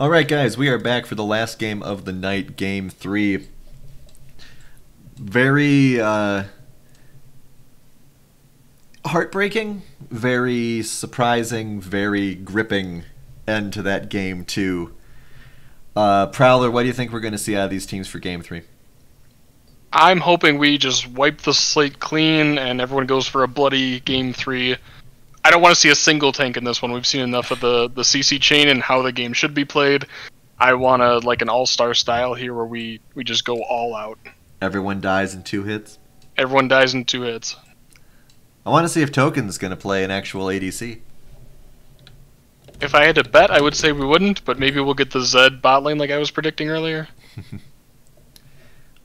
Alright guys, we are back for the last game of the night, Game 3. Very heartbreaking, very surprising, very gripping end to that game 2. Prowler, what do you think we're going to see out of these teams for Game 3? I'm hoping we just wipe the slate clean and everyone goes for a bloody Game 3. I don't want to see a single tank in this one. We've seen enough of the CC chain and how the game should be played. I want like an all-star style here where we just go all out. Everyone dies in 2 hits? Everyone dies in 2 hits. I want to see if Token's going to play an actual ADC. If I had to bet, I would say we wouldn't, but maybe we'll get the Zed bot lane like I was predicting earlier.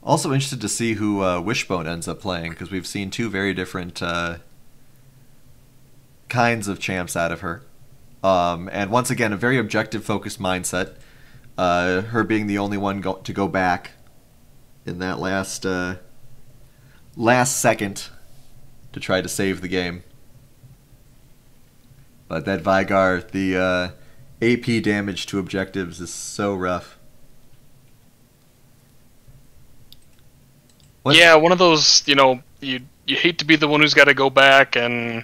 Also interested to see who Wishbone ends up playing, because we've seen 2 very different kinds of champs out of her. And once again, a very objective-focused mindset. Her being the only one to go back in that last second to try to save the game. But that Veigar, the AP damage to objectives is so rough. Yeah, one of those, you hate to be the one who's got to go back and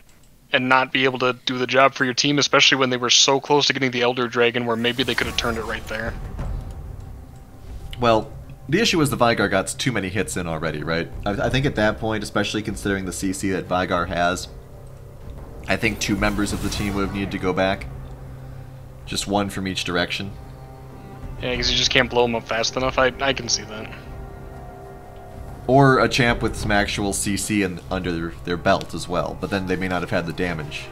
not be able to do the job for your team, especially when they were so close to getting the Elder Dragon where maybe they could have turned it right there. Well, the issue was the Veigar got too many hits in already, right? I think at that point, especially considering the CC that Veigar has, I think 2 members of the team would have needed to go back. Just 1 from each direction. Yeah, because you just can't blow them up fast enough. I can see that. Or a champ with some actual CC under their belt as well, but then they may not have had the damage.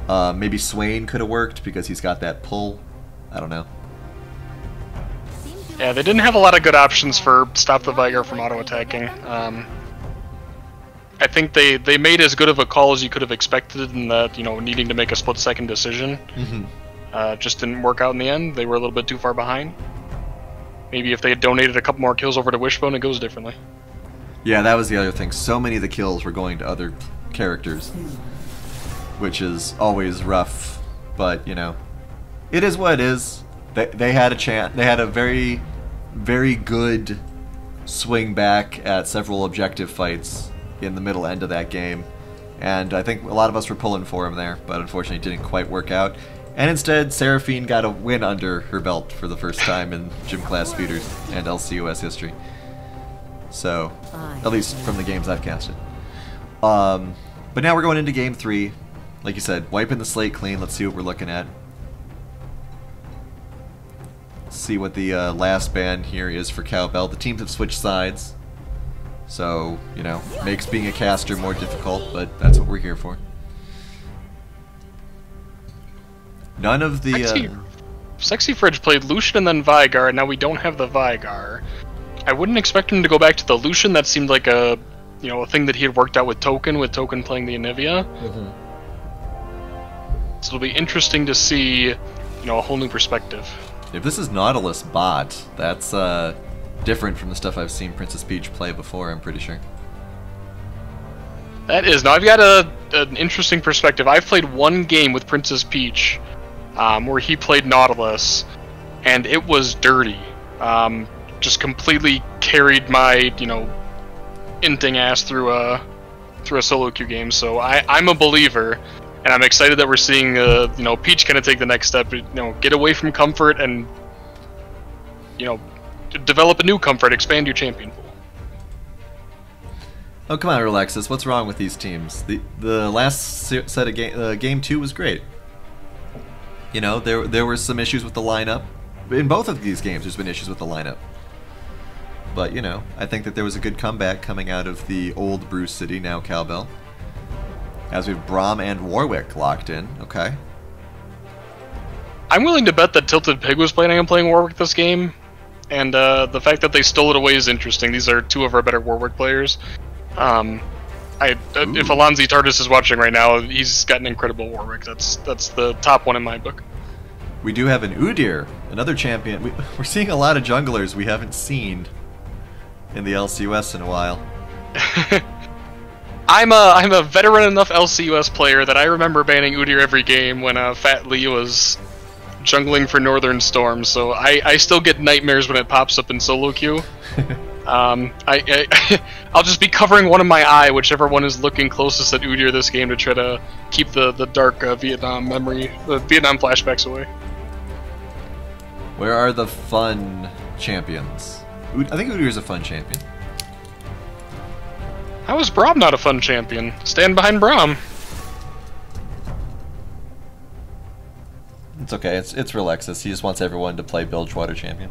Maybe Swain could have worked because he's got that pull. I don't know. Yeah, they didn't have a lot of good options for stop the Veigar from auto-attacking. I think they made as good of a call as you could have expected in that, needing to make a split-second decision. Just didn't work out in the end. They were a little bit too far behind. Maybe if they had donated a couple more kills over to Wishbone, it goes differently. Yeah, that was the other thing. So many of the kills were going to other characters, which is always rough. But it is what it is. They had a chance. They had a very, very good swing back at several objective fights in the middle end of that game, and I think a lot of us were pulling for him there, but unfortunately it didn't quite work out. And instead, Seraphine got a win under her belt for the first time in Gym Class Feeders and LCUS history. So, at least from the games I've casted. But now we're going into Game 3. Like you said, wiping the slate clean. Let's see what we're looking at. See what the last ban here is for Cowbell. The teams have switched sides. So, makes being a caster more difficult, but that's what we're here for. None of the... Sexy Fridge played Lucian and then Veigar, and now we don't have the Veigar. I wouldn't expect him to go back to the Lucian. That seemed like a thing that he had worked out with Token playing the Anivia. So it'll be interesting to see, a whole new perspective. If this is Nautilus bot, that's different from the stuff I've seen Princess Peach play before, I'm pretty sure. That is. Now, I've got an interesting perspective. I've played 1 game with Princess Peach where he played Nautilus, and it was dirty. Just completely carried my, inting ass through a solo queue game. So I'm a believer, and I'm excited that we're seeing, Peach kind of take the next step. Get away from comfort and, develop a new comfort, expand your champion pool. Oh, come on, Relaxus. What's wrong with these teams? The last set of Game 2 was great. There were some issues with the lineup. In both of these games, there's been issues with the lineup. But, I think that there was a good comeback coming out of the old Bruce City, now Cowbell. As we have Braum and Warwick locked in, okay. I'm willing to bet that Tilted Pig was planning on playing Warwick this game. And the fact that they stole it away is interesting. These are 2 of our better Warwick players. If Alonzi Tardis is watching right now, he's got an incredible Warwick. That's the top one in my book. We do have an Udyr, another champion. We're seeing a lot of junglers we haven't seen in the LCUS in a while. I'm a veteran enough LCUS player that I remember banning Udyr every game when Fat Lee was jungling for Northern Storm, so I still get nightmares when it pops up in solo queue. I'll just be covering one of my eye, whichever one is looking closest at Udyr this game, to try to keep the dark Vietnam memory, the Vietnam flashbacks away. Where are the fun champions? I think Udyr's a fun champion. How is Braum not a fun champion? Stand behind Braum. It's okay. It's Relexus. He just wants everyone to play Bilgewater champion.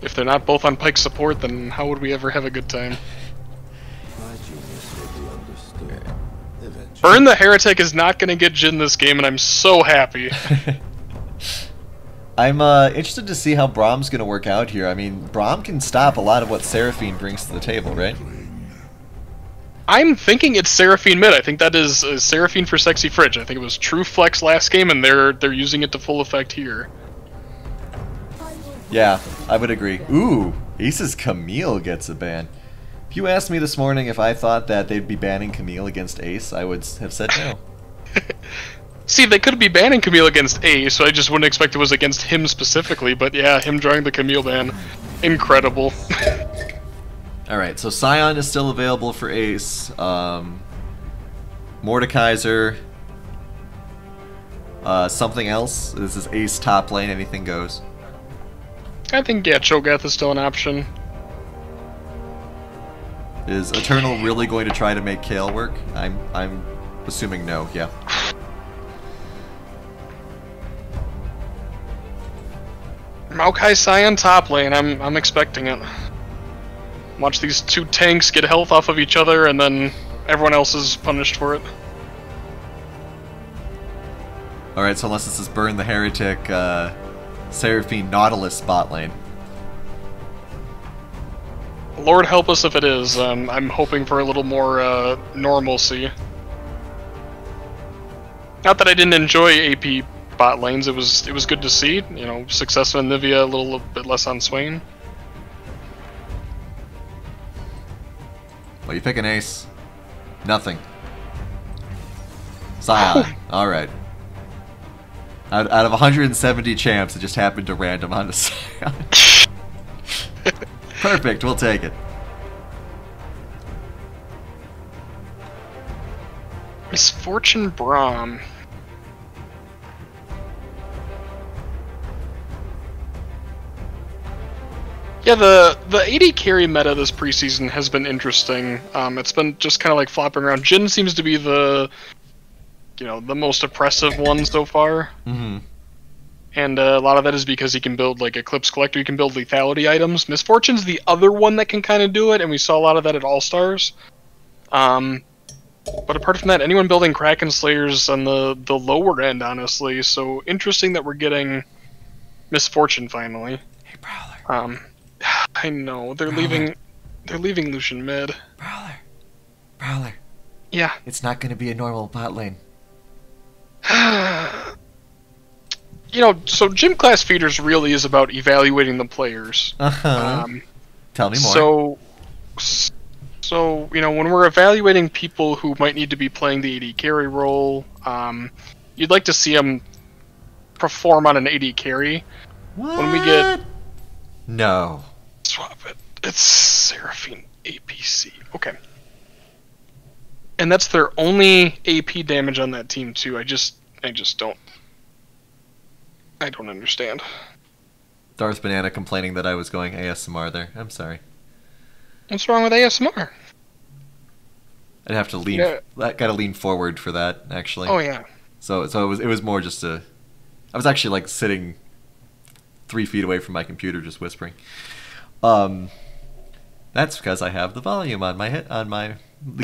If they're not both on Pike support, then how would we ever have a good time? Burn the Heretic is not going to get Jhin this game, and I'm so happy. I'm interested to see how Braum's going to work out here. I mean, Braum can stop a lot of what Seraphine brings to the table, right? I'm thinking it's Seraphine mid. I think that is Seraphine for Sexy Fridge. I think it was True Flex last game, and they're using it to full effect here. Yeah, I would agree. Ooh, Ace's Camille gets a ban. If you asked me this morning if I thought that they'd be banning Camille against Ace, I would have said no. See, they could be banning Camille against Ace, so I just wouldn't expect it was against him specifically, but yeah, him drawing the Camille ban. Incredible. Alright, so Scion is still available for Ace. Mordekaiser. Something else? This is Ace top lane, anything goes. I think, yeah, Cho'Gath is still an option. Is Eternal really going to try to make Kayle work? I'm assuming no, yeah. Maokai Scion top lane, I'm expecting it. Watch these two tanks get health off of each other, and then everyone else is punished for it. Alright, so unless this is Burn the Heretic, Seraphine Nautilus bot lane. Lord help us if it is. I'm hoping for a little more normalcy. Not that I didn't enjoy AP bot lanes. It was good to see. You know, success on Nivea, a little bit less on Swain. Well, you pick an Ace. Nothing. Scion. Alright. Out of 170 champs, it just happened to random onto Scion. Perfect, we'll take it. Misfortune Braum. Yeah, the AD carry meta this preseason has been interesting. It's been just kind of like flopping around. Jhin seems to be the most oppressive one so far. Mm-hmm. And a lot of that is because he can build like Eclipse Collector, he can build lethality items. Misfortune's the other one that can kind of do it, and we saw a lot of that at All-Stars. But apart from that, anyone building Kraken Slayers on the lower end, honestly. So interesting that we're getting Misfortune finally. Hey, Prowler. I know they're leaving Lucian mid. Prowler. Yeah. It's not going to be a normal bot lane. You know, so Gym Class Feeders really is about evaluating the players. Tell me more. So you know, when we're evaluating people who might need to be playing the AD carry role, you'd like to see them perform on an AD carry. What? When we get no. Swap it. It's Seraphine APC. Okay. And that's their only AP damage on that team too. I just don't understand. Darth Banana complaining that I was going ASMR there. I'm sorry. What's wrong with ASMR? I'd have to lean. Yeah. Gotta lean forward for that, actually. Oh yeah. So it was more just a. I was actually like sitting 3 feet away from my computer, just whispering. That's because I have the volume on the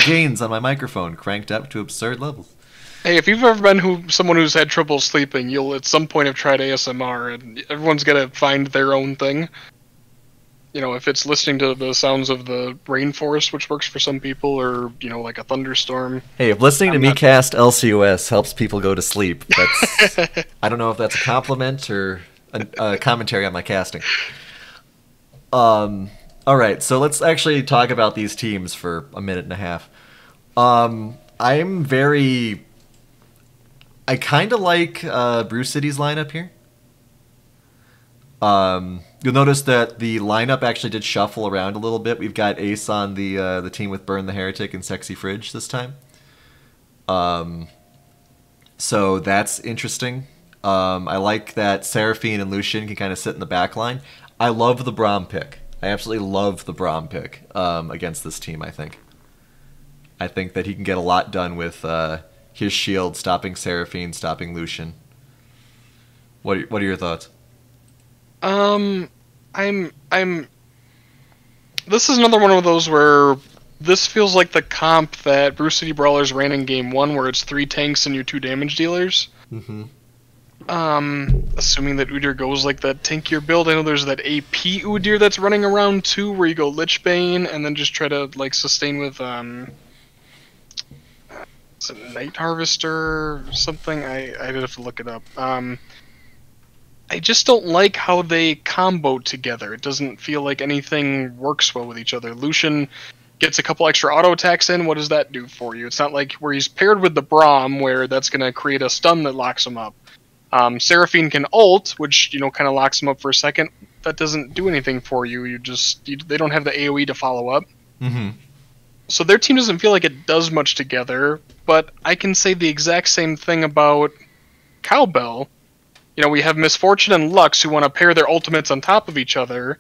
gains on my microphone cranked up to absurd levels. Hey, if you've ever been someone who's had trouble sleeping, you'll at some point have tried ASMR, and everyone's gotta find their own thing. You know, if it's listening to the sounds of the rainforest, which works for some people, or, you know, like a thunderstorm. Hey, if listening to me cast LCUS helps people go to sleep, that's... I don't know if that's a compliment or a commentary on my casting. Alright, so let's actually talk about these teams for a minute and a half. I'm very I kind of like Brew City's lineup here. You'll notice that the lineup actually did shuffle around a little bit. We've got Ace on the team with Burn the Heretic and Sexy Fridge this time. So that's interesting. I like that Seraphine and Lucian can kind of sit in the back line. I love the Braum pick. I absolutely love the Braum pick against this team, I think. I think that he can get a lot done with his shield, stopping Seraphine, stopping Lucian. What are your thoughts? This is another one of those where this feels like the comp that Brew City Brawlers ran in Game 1, where it's 3 tanks and your 2 damage dealers. Mm-hmm. Assuming that Udyr goes like that tankier build. I know there's that AP Udyr that's running around too, where you go Lich Bane and then just try to like sustain with is it Night Harvester or something? I'd have to look it up. I just don't like how they combo together. It doesn't feel like anything works well with each other. Lucian gets a couple extra auto attacks in. What does that do for you? It's not like where he's paired with the Braum, where that's going to create a stun that locks him up. Seraphine can ult, which kind of locks him up for a second. That doesn't do anything for you. They don't have the AOE to follow up. Mm-hmm. So their team doesn't feel like it does much together. But I can say the exact same thing about Cowbell. We have Misfortune and Lux who want to pair their ultimates on top of each other,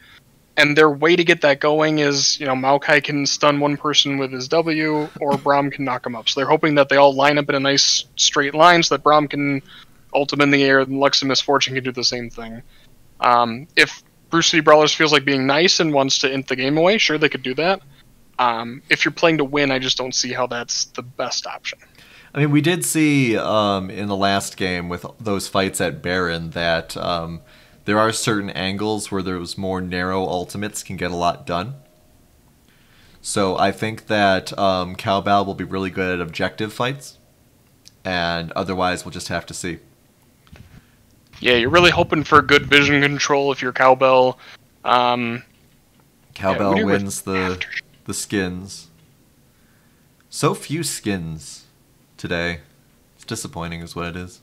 and their way to get that going is, MAOKAI can stun one person with his W, or Braum can knock him up. So they're hoping that they all line up in a nice straight line so that Braum can ultimate in the air, and Lux and Misfortune can do the same thing. If Brew City Brawlers feels like being nice and wants to int the game away, sure, they could do that. If you're playing to win, I just don't see how that's the best option. I mean, we did see in the last game with those fights at Baron that there are certain angles where those more narrow ultimates can get a lot done. So I think that Cowbell will be really good at objective fights, and otherwise we'll just have to see. Yeah, you're really hoping for good vision control if you're Cowbell. Cowbell wins the skins. So few skins today. It's disappointing is what it is.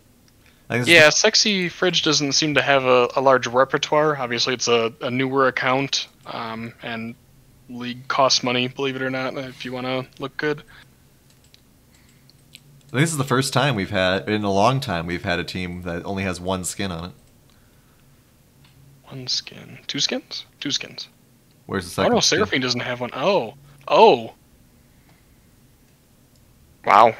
Yeah, Sexy Fridge doesn't seem to have a large repertoire. Obviously it's a newer account, and League costs money, believe it or not, if you want to look good. I think this is the first time in a long time we've had a team that only has one skin on it. One skin. 2 skins? 2 skins. Where's the second? Oh no, Seraphine doesn't have one. Oh. Wow.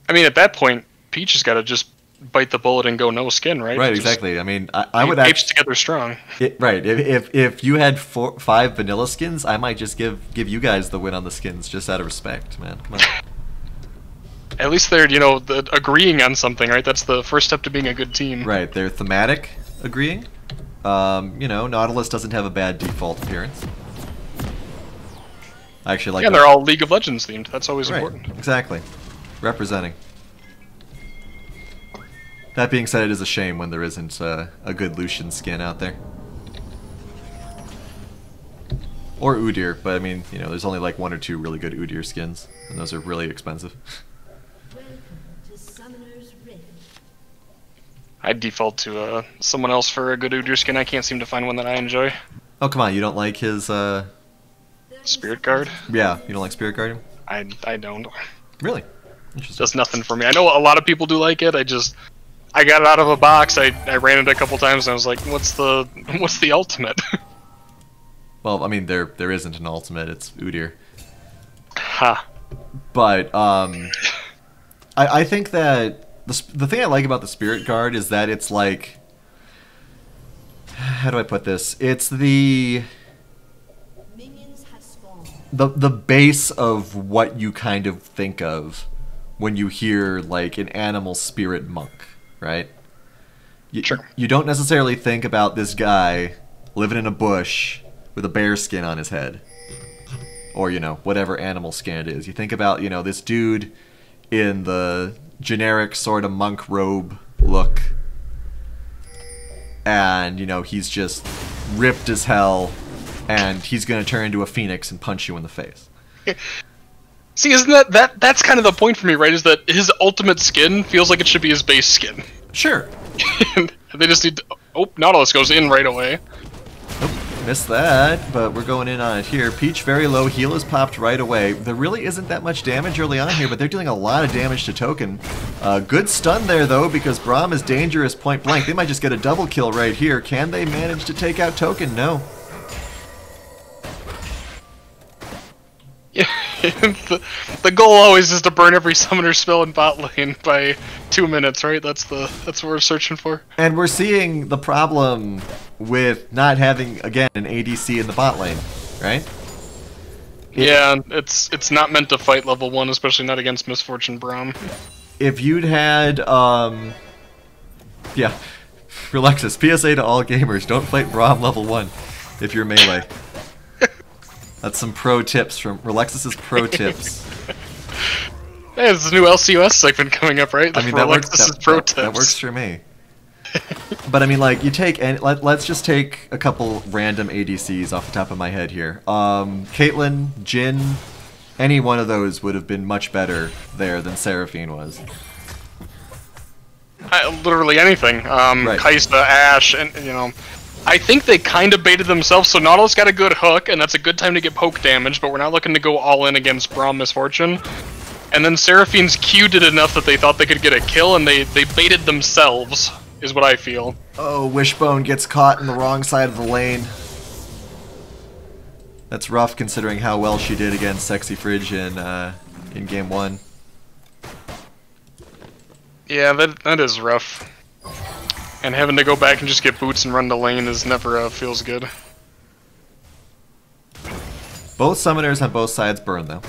I mean, at that point, Peach has got to just bite the bullet and go no skin, right? Right, exactly. I mean, I would apes together strong. Right. If you had 5 vanilla skins, I might just give you guys the win on the skins just out of respect, man. Come on. At least they're agreeing on something, right? That's the first step to being a good team. Right. They're thematic agreeing. Nautilus doesn't have a bad default appearance. I actually like. Yeah, they're all League of Legends themed. That's always important. Exactly. Representing. That being said, it is a shame when there isn't a good Lucian skin out there. Or Udyr, but I mean, there's only like 1 or 2 really good Udyr skins, and those are really expensive. I'd default to someone else for a good Udyr skin. I can't seem to find one that I enjoy. Oh, come on, you don't like his, Spirit Guard? Yeah, you don't like Spirit Guard? I don't. Really? Interesting. Does nothing for me. I know a lot of people do like it. I got it out of a box, I ran it a couple times, and I was like, what's the ultimate? Well, I mean, there isn't an ultimate, it's Udyr. Ha. But, I think that the thing I like about the Spirit Guard is that it's like... How do I put this? It's the base of what you kind of think of when you hear, like, an animal spirit monk, right? Sure. You don't necessarily think about this guy living in a bush with a bear skin on his head. Or, whatever animal skin it is. You think about, this dude in the generic sort of monk robe look. And, he's just ripped as hell. And he's going to turn into a phoenix and punch you in the face. See, isn't that's kind of the point for me, right? Is that his ultimate skin feels like it should be his base skin. Sure. They just need to... Oh, Nautilus goes in right away. Oh, missed that, but we're going in on it here. Peach very low, heal is popped right away. There really isn't that much damage early on here, but they're dealing a lot of damage to Token. Good stun there, though, because Braum is dangerous point blank. They might just get a double kill right here. Can they manage to take out Token? No. Yeah, the goal always is to burn every summoner spell in bot lane by 2 minutes, right? That's what we're searching for. And we're seeing the problem with not having, again, an ADC in the bot lane, right? Yeah, it's not meant to fight level 1, especially not against Misfortune Braum. If you'd had, yeah, Relexus, PSA to all gamers, don't fight Braum level 1 if you're melee. That's some pro tips from Relexus's pro tips. Hey, there's a new LCUS segment coming up, right? I mean, that works for me. But I mean, like, you take, and let's just take a couple random ADCs off the top of my head here. Caitlyn, Jhin, any one of those would have been much better there than Seraphine was. Literally anything. Right. Kai'Sa, Ashe, and, you know... I think they kind of baited themselves, so Nautilus got a good hook, and that's a good time to get poke damage, but we're not looking to go all in against Braum Misfortune. And then Seraphine's Q did enough that they thought they could get a kill, and they baited themselves, is what I feel. Oh, Wishbone gets caught in the wrong side of the lane. That's rough considering how well she did against Sexy Fridge in game 1. Yeah, that is rough. And having to go back and just get boots and run the lane is never feels good. Both summoners on both sides burn though,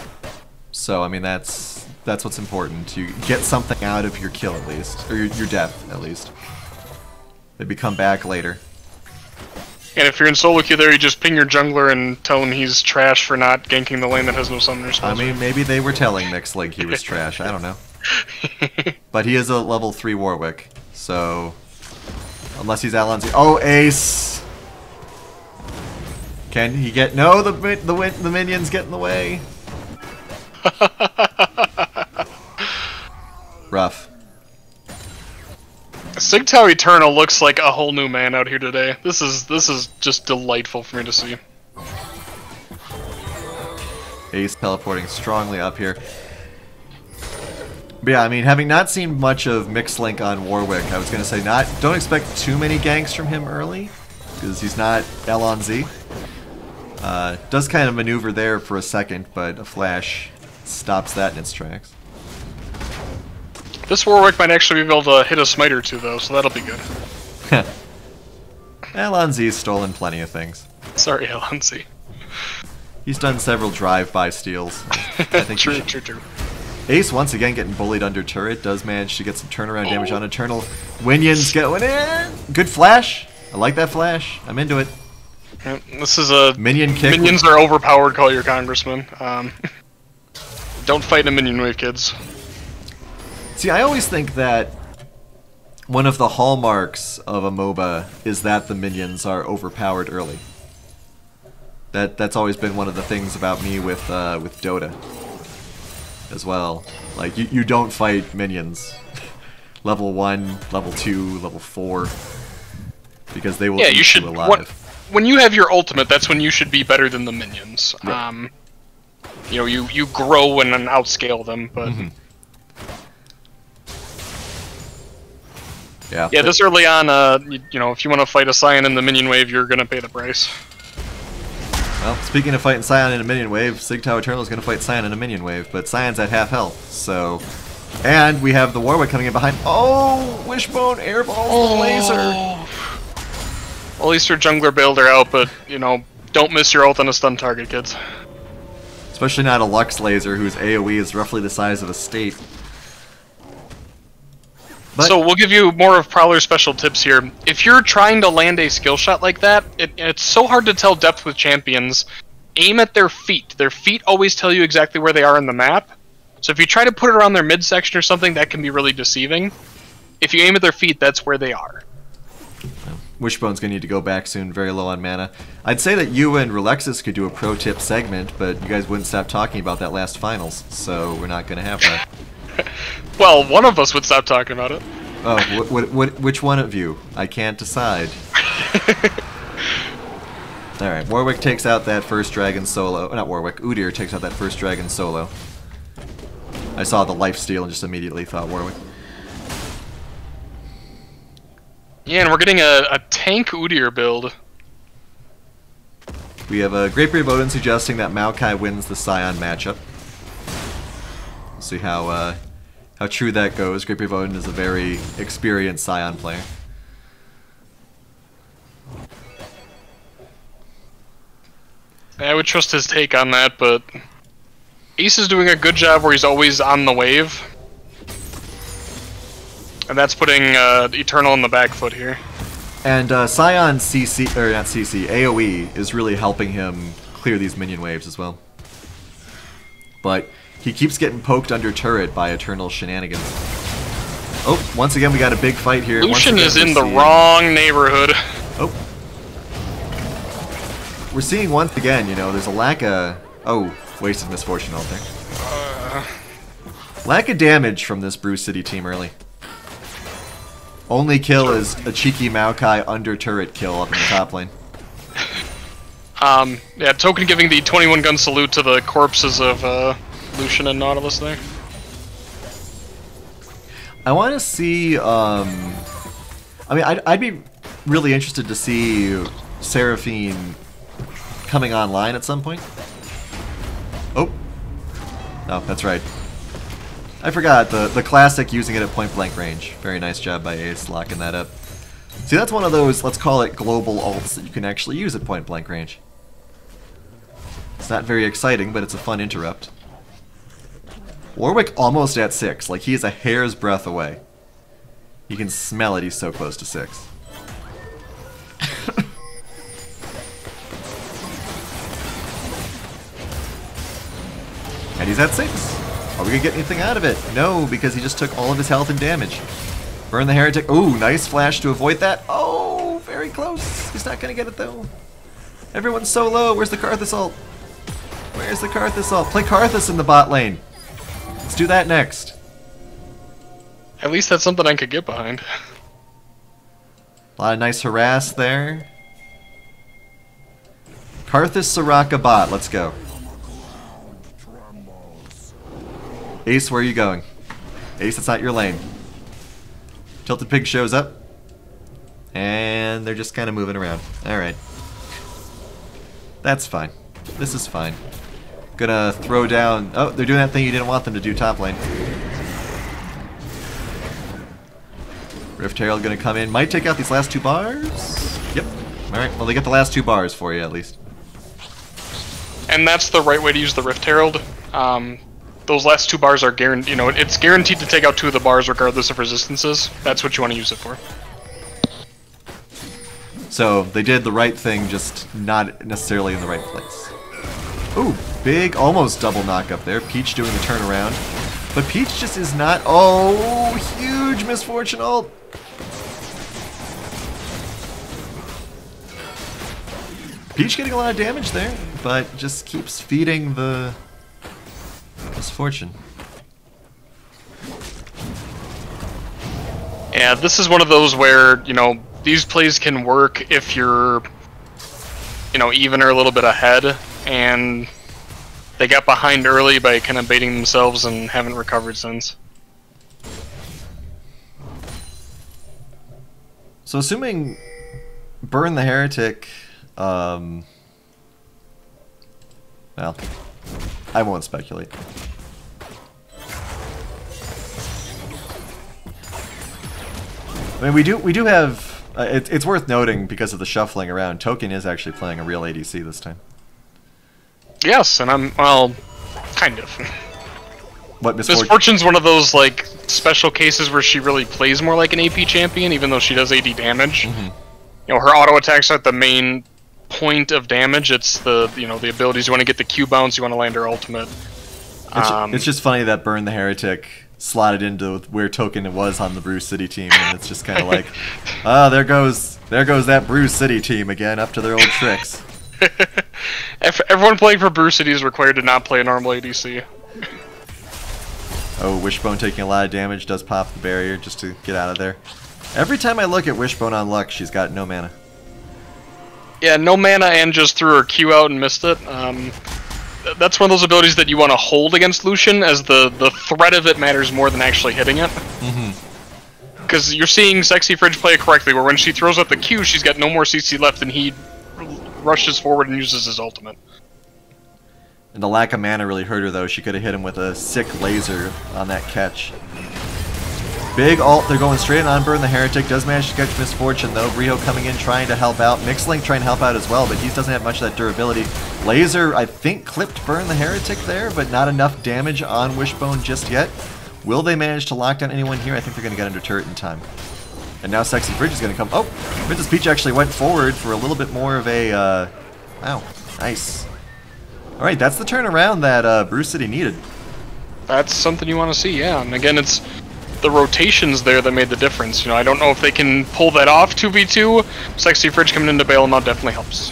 so I mean that's what's important. You get something out of your kill at least, or your death at least. Maybe come back later. And if you're in solo queue there, you just ping your jungler and tell him he's trash for not ganking the lane that has no summoner spells. I mean, maybe they were telling Mixed Link he was trash. I don't know. But he is a level 3 Warwick, so. Unless he's Alonzi. Oh, Ace! Can he get... No, the minions get in the way. Rough. Sigtao Eternal looks like a whole new man out here today. This is just delightful for me to see. Ace teleporting strongly up here. But yeah, I mean, having not seen much of Mixlink on Warwick, I was going to say don't expect too many ganks from him early, because he's not L on Z. Does kind of maneuver there for a second, but a flash stops that in its tracks. This Warwick might actually be able to hit a smite or two, though, so that'll be good. L on Z's stolen plenty of things. Sorry, Alonzi. He's done several drive-by steals. I think True. Ace once again getting bullied under turret, does manage to get some turnaround damage on Eternal. Winions going in! Good flash! I like that flash. I'm into it. This is a... Minion kick. Minions are overpowered, call your congressman. Don't fight in a minion wave, kids. See, I always think that one of the hallmarks of a MOBA is that the minions are overpowered early. That's always been one of the things about me with Dota as well. Like, you don't fight minions level 1, level 2, level 4, because they will eat you alive. When you have your ultimate, that's when you should be better than the minions. Right. You know, you grow and then outscale them, but... Mm-hmm. Yeah, this early on, you know, if you want to fight a Scion in the minion wave, you're going to pay the price. Well, speaking of fighting Scion in a minion wave, Sigtao Eternal is going to fight Scion in a minion wave, but Scion's at half health, so... And we have the Warwick coming in behind. Oh! Wishbone airballs the laser! Well, at least your jungler bailed her out, but, you know, don't miss your ult on a stun target, kids. Especially not a Lux laser, whose AoE is roughly the size of a state. But so we'll give you more of Prowler's special tips here. If you're trying to land a skill shot like that, it's so hard to tell depth with champions. Aim at their feet. Their feet always tell you exactly where they are in the map. So if you try to put it around their midsection or something, that can be really deceiving. If you aim at their feet, that's where they are. Wishbone's gonna need to go back soon, very low on mana. I'd say that you and Relexus could do a pro tip segment, but you guys wouldn't stop talking about that last finals, so we're not gonna have that. Well, one of us would stop talking about it. Oh, which one of you? I can't decide. Alright, Warwick takes out that first dragon solo. Not Warwick, Udyr takes out that first dragon solo. I saw the lifesteal and just immediately thought Warwick. Yeah, and we're getting a tank Udyr build. We have a Great Brave Odin suggesting that Maokai wins the Scion matchup. We'll see how true that goes. Great Brave Odin is a very experienced Scion player. I would trust his take on that, but Ace is doing a good job where he's always on the wave. And that's putting Eternal in the back foot here. And Scion CC, or not CC, AoE is really helping him clear these minion waves as well. But he keeps getting poked under turret by Eternal shenanigans. Oh, once again we got a big fight here. Lucian is in the wrong neighborhood. Oh. We're seeing once again, you know, there's a lack of... Oh, wasted misfortune out there. Lack of damage from this Brew City team early. Only kill is a cheeky Maokai under turret kill up in the top lane. Yeah, Token giving the 21 gun salute to the corpses of Lucian and Nautilus there. I want to see, I mean, I'd be really interested to see Seraphine coming online at some point. Oh. No, that's right. I forgot, the classic using it at point blank range. Very nice job by Ace locking that up. See, that's one of those, let's call it global ults that you can actually use at point blank range. It's not very exciting, but it's a fun interrupt. Warwick almost at 6, like he is a hair's breadth away. You can smell it, he's so close to 6. And he's at 6. Are we gonna get anything out of it? No, because he just took all of his health and damage. Burn the Heretic. Ooh, nice flash to avoid that. Oh, very close. He's not gonna get it though. Everyone's so low. Where's the Karthus ult? Where's the Karthus ult? Play Karthus in the bot lane. Let's do that next. At least that's something I could get behind. A lot of nice harass there. Karthus Soraka bot. Let's go. Ace, where are you going? Ace, it's not your lane. Tilted Pig shows up. And they're just kind of moving around. Alright. That's fine. This is fine. Gonna throw down... Oh, they're doing that thing you didn't want them to do top lane. Rift Herald gonna come in. Might take out these last 2 bars. Yep. Alright, well they get the last 2 bars for you at least. And that's the right way to use the Rift Herald. Those last 2 bars are guaranteed, you know, it's guaranteed to take out 2 of the bars regardless of resistances. That's what you want to use it for. So, they did the right thing, just not necessarily in the right place. Ooh, big, almost double knock up there. Peach doing the turnaround. But Peach just is not... Oh, huge misfortune ult! Peach getting a lot of damage there, but just keeps feeding the... misfortune. Yeah, this is one of those where, you know, these plays can work if you're, you know, even or a little bit ahead, and they got behind early by kind of baiting themselves and haven't recovered since. So assuming Burn the Heretic, well, I won't speculate. I mean, we do have. It's worth noting because of the shuffling around. Token is actually playing a real ADC this time. Yes, and I'm well, kind of. What Misfortune's one of those like special cases where she really plays more like an AP champion, even though she does AD damage. Mm-hmm. You know, her auto attacks aren't the main point of damage. It's the the abilities. You want to get the Q bounce. You want to land her ultimate. It's just funny that Burn the Heretic slotted into where Token was on the Brew City team, and it's just kind of like, there goes There goes that Bruise City team again, up to their old tricks. Everyone playing for Bruise City is required to not play a normal ADC. Oh, Wishbone taking a lot of damage, does pop the barrier just to get out of there. Every time I look at Wishbone on Luck, she's got no mana. Yeah, no mana and just threw her Q out and missed it. That's one of those abilities that you want to hold against Lucian, as the threat of it matters more than actually hitting it. Because you're seeing Sexy Fridge play it correctly, where when she throws out the Q, she's got no more CC left, and he rushes forward and uses his ultimate. And the lack of mana really hurt her, though. She could have hit him with a sick laser on that catch. Big ult, they're going straight on Burn the Heretic. Does manage to catch Misfortune, though. Riho coming in, trying to help out. Mixlink trying to help out as well, but he doesn't have much of that durability. Laser, I think, clipped Burn the Heretic there, but not enough damage on Wishbone just yet. Will they manage to lock down anyone here? I think they're going to get under turret in time. And now Sexy Fridge is going to come. Oh! Princess Peach actually went forward for a little bit more of a... wow. Nice. Alright, that's the turnaround that Bruise City needed. That's something you want to see, yeah. And again, it's the rotations there that made the difference. You know, I don't know if they can pull that off 2v2. Sexy Fridge coming in to bail them out definitely helps.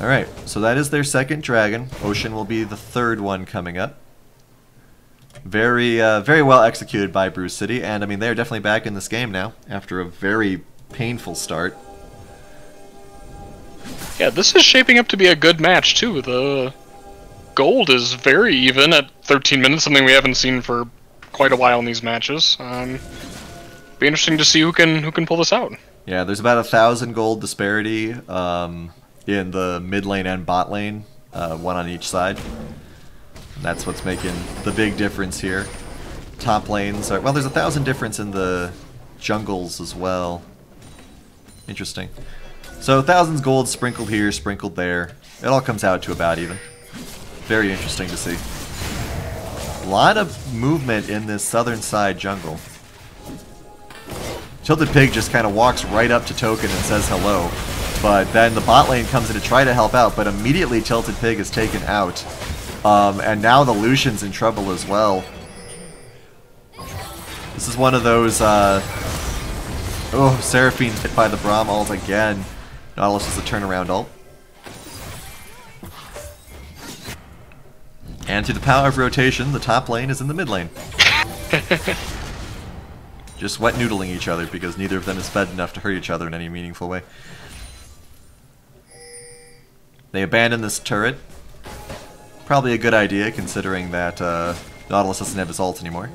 Alright, so that is their second dragon. Ocean will be the third one coming up. Very well executed by Bruise City, and I mean, they're definitely back in this game now, after a very painful start. Yeah, this is shaping up to be a good match, too. The gold is very even at 13 minutes, something we haven't seen for quite a while in these matches. Be interesting to see who can pull this out. Yeah, there's about 1,000 gold disparity in the mid lane and bot lane, one on each side. And that's what's making the big difference here. Top lanes are, well, there's 1,000 difference in the jungles as well. Interesting. So 1,000's gold sprinkled here, sprinkled there. It all comes out to about even. Very interesting to see. A lot of movement in this southern side jungle. Tilted Pig just kind of walks right up to Token and says hello. But then the bot lane comes in to try to help out, but immediately Tilted Pig is taken out. And now the Lucian's in trouble as well. This is one of those, oh, Seraphine hit by the Braum ult again. Nautilus is the turnaround ult. And through the power of rotation, the top lane is in the mid lane. Just wet noodling each other because neither of them is fed enough to hurt each other in any meaningful way. They abandon this turret. Probably a good idea considering that Nautilus doesn't have his ult anymore.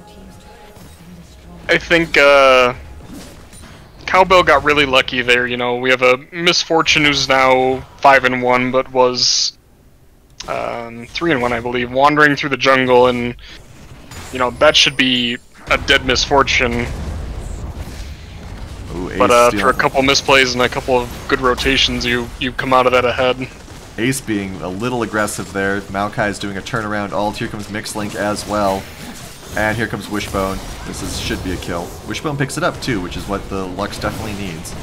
I think Cowbell got really lucky there. You know, we have a Misfortune who's now 5-1, but was 3-1, I believe, wandering through the jungle, and you know that should be a dead Misfortune. Ooh, but after a couple misplays and a couple of good rotations, you come out of that ahead. Ace being a little aggressive there. Maokai is doing a turnaround ult. Here comes Mixlink as well. And here comes Wishbone. This should be a kill. Wishbone picks it up too, which is what the Lux definitely needs.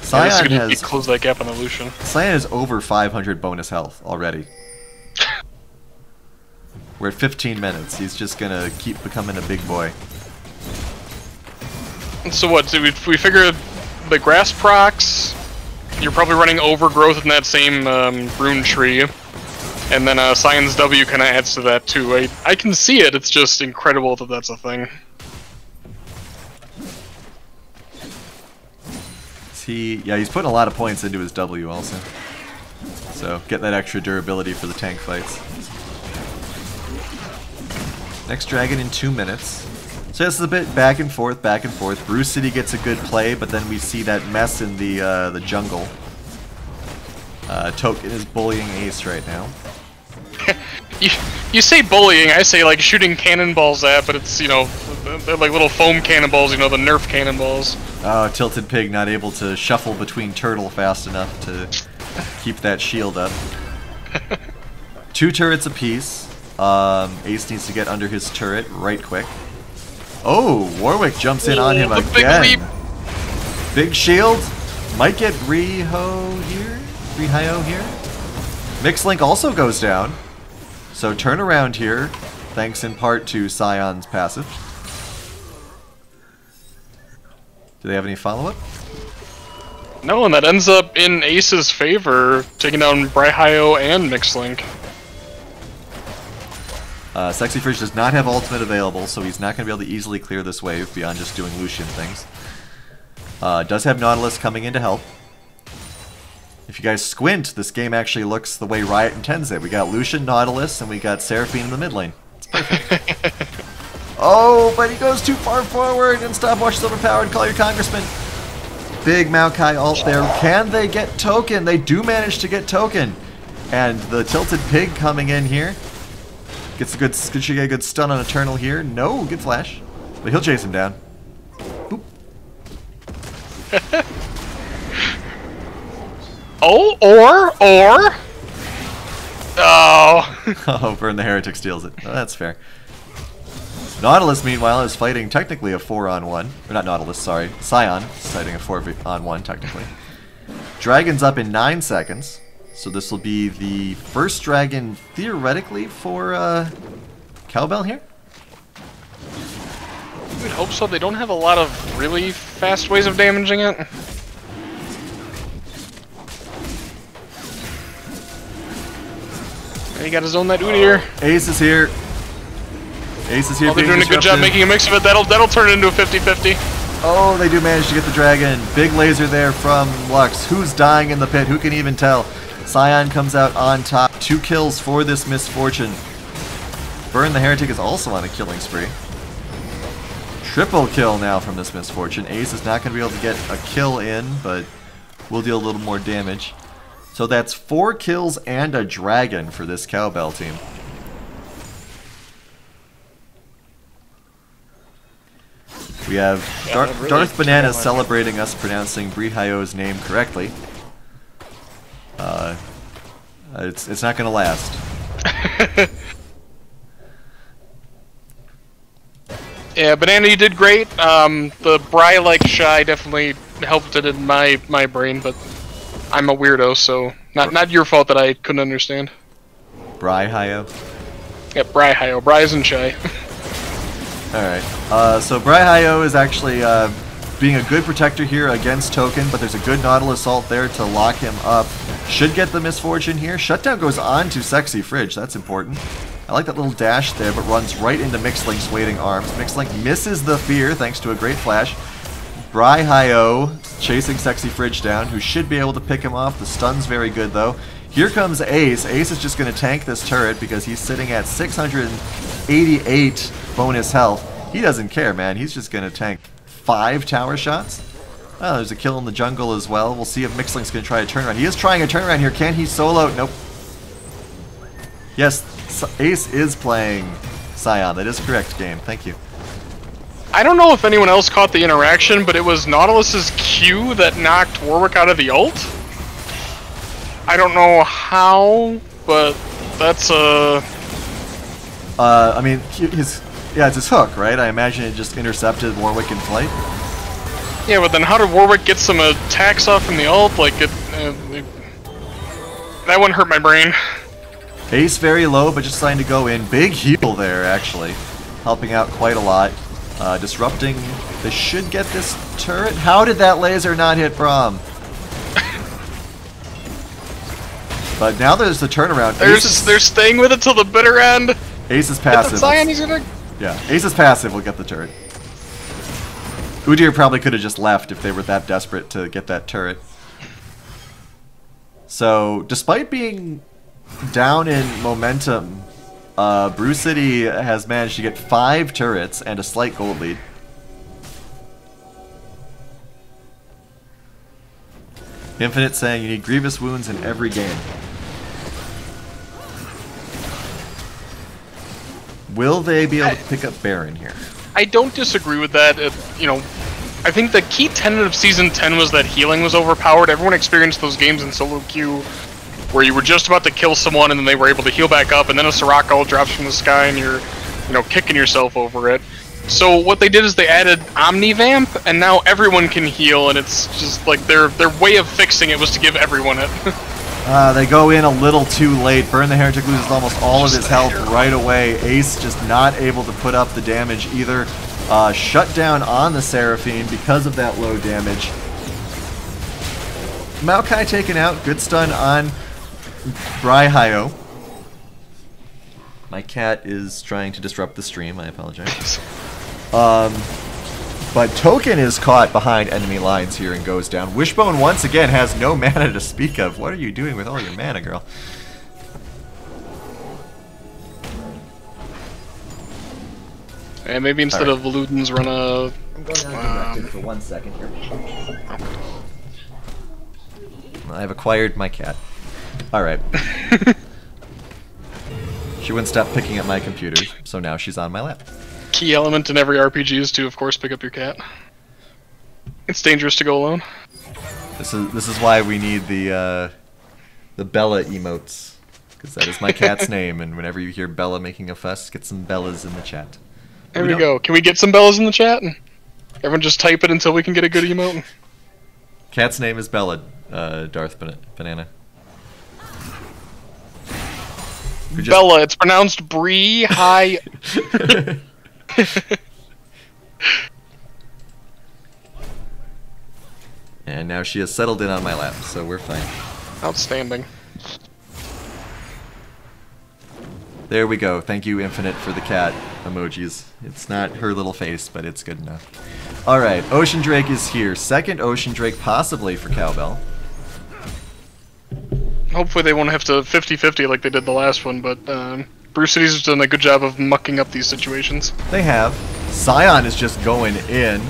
Cyan has close that gap on the Lucian. Cyan has over 500 bonus health already. We're at 15 minutes. He's just gonna keep becoming a big boy. So what? Do we figure the grass procs? You're probably running Overgrowth in that same rune tree. And then Cyan's W kind of adds to that too. I can see it, it's just incredible that that's a thing. Yeah, he's putting a lot of points into his W also. So, get that extra durability for the tank fights. Next dragon in 2 minutes. So this is a bit back and forth, back and forth. Bruise City gets a good play, but then we see that mess in the jungle. Token is bullying Ace right now. You say bullying, I say like shooting cannonballs at, but it's, you know, they're like little foam cannonballs, you know, the Nerf cannonballs. Tilted Pig not able to shuffle between turtle fast enough to keep that shield up. 2 turrets apiece. Ace needs to get under his turret right quick. Oh, Warwick jumps in on him again. Big shield. Might get Rihyo here. Mixlink also goes down. So turn around here, thanks in part to Scion's passive. Do they have any follow-up? No, and that ends up in Ace's favor, taking down Brihio and Mixlink. Sexy Fridge does not have ultimate available, so he's not going to be able to easily clear this wave beyond just doing Lucian things. Does have Nautilus coming in to help. If you guys squint, this game actually looks the way Riot intends it. We got Lucian, Nautilus, and we got Seraphine in the mid lane. It's perfect. Oh, but he goes too far forward, and Stopwatch is overpowered. Call your congressman. Big Maokai ult there. Can they get token? They do manage to get token. And the Tilted Pig coming in here. Gets a good, should get a good stun on Eternal here. No, good flash. But he'll chase him down. Boop. Oh, or... Oh. Oh, Burn the Heretic steals it. Oh, that's fair. Nautilus, meanwhile, is fighting technically a 4-on-1. Or not Nautilus, sorry. Scion is fighting a 4-on-1, technically. Dragon's up in 9 seconds. So this will be the first dragon, theoretically, for Cowbell here? I would hope so. They don't have a lot of really fast ways of damaging it. And he got his own that Udyr. Ace is here. Ace is here. Oh, they're doing a good job making a mix of it. That'll turn it into a 50-50. Oh, they do manage to get the dragon. Big laser there from Lux. Who's dying in the pit? Who can even tell? Scion comes out on top. 2 kills for this misfortune. Burn the Heretic is also on a killing spree. Triple kill now from this misfortune. Ace is not going to be able to get a kill in, but will deal a little more damage. So that's 4 kills and a dragon for this Cowbell team. We have Darth Banana celebrating us pronouncing Brihio's name correctly. It's not going to last. Yeah, Banana, you did great. The Bri-like shy definitely helped it in my brain, but I'm a weirdo, so not your fault that I couldn't understand. Brihio? Yeah, Brihio. Bri isn't shy. Alright, so Brihio is actually being a good protector here against Token, but there's a good Nautilus ult there to lock him up. Should get the misfortune here. Shutdown goes on to Sexy Fridge, that's important. I like that little dash there, but runs right into Mixlink's waiting arms. Mixlink misses the fear thanks to a great flash. Brihio chasing Sexy Fridge down, who should be able to pick him off. The stun's very good though. Here comes Ace. Ace is just going to tank this turret because he's sitting at 688 bonus health. He doesn't care, man. He's just going to tank 5 tower shots. Oh, there's a kill in the jungle as well. We'll see if Mixlink's going to try a turnaround. He is trying a turnaround here. Can he solo? Nope. Yes, Ace is playing Scion. That is correct, game. Thank you. I don't know if anyone else caught the interaction, but it was Nautilus's Q that knocked Warwick out of the ult. I don't know how, but that's I mean, yeah, it's his hook, right? I imagine it just intercepted Warwick in flight. Yeah, but then how did Warwick get some attacks off from the ult? Like, that one hurt my brain. Ace very low, but just trying to go in. Big heal there, actually. Helping out quite a lot. Disrupting. They should get this turret. How did that laser not hit Braum? But now there's the turnaround. They're staying with it till the bitter end. Ace is passive. Scion, he's gonna... Yeah, Ace is passive. We'll get the turret. Udyr probably could have just left if they were that desperate to get that turret. So, despite being down in momentum, Brew City has managed to get 5 turrets and a slight gold lead. Infinite saying you need grievous wounds in every game. Will they be able to pick up Baron here? I don't disagree with that. You know, I think the key tenet of Season 10 was that healing was overpowered. Everyone experienced those games in solo queue where you were just about to kill someone and then they were able to heal back up, and then a Soraka ult drops from the sky and you're, you know, kicking yourself over it. So what they did is they added Omnivamp, and now everyone can heal, and it's just like their way of fixing it was to give everyone it. They go in a little too late. Burn the Heretic loses almost all of his health right away. Ace just not able to put up the damage either. Shut down on the Seraphine because of that low damage. Maokai taken out. Good stun on Braihayo. My cat is trying to disrupt the stream. I apologize. But Token is caught behind enemy lines here and goes down. Wishbone once again has no mana to speak of. What are you doing with all your mana, girl? And maybe instead of Ludens run a... I'm going undirected for 1 second here. I've acquired my cat. Alright. She wouldn't stop picking at my computer, so now she's on my lap. Key element in every RPG is to, of course, pick up your cat. It's dangerous to go alone. This is why we need the Bella emotes, because that is my cat's name. And whenever you hear Bella making a fuss, get some Bellas in the chat. There we go. Can we get some Bellas in the chat? Everyone just type it until we can get a good emote. Cat's name is Bella. Darth Banana. Bella. It's pronounced Bree. Hi. And now she has settled in on my lap, so we're fine. Outstanding. There we go. Thank you, Infinite, for the cat emojis. It's not her little face, but it's good enough. Alright, Ocean Drake is here. Second Ocean Drake, possibly for Cowbell. Hopefully they won't have to 50-50 like they did the last one, but Bruce City's has done a good job of mucking up these situations. They have. Scion is just going in.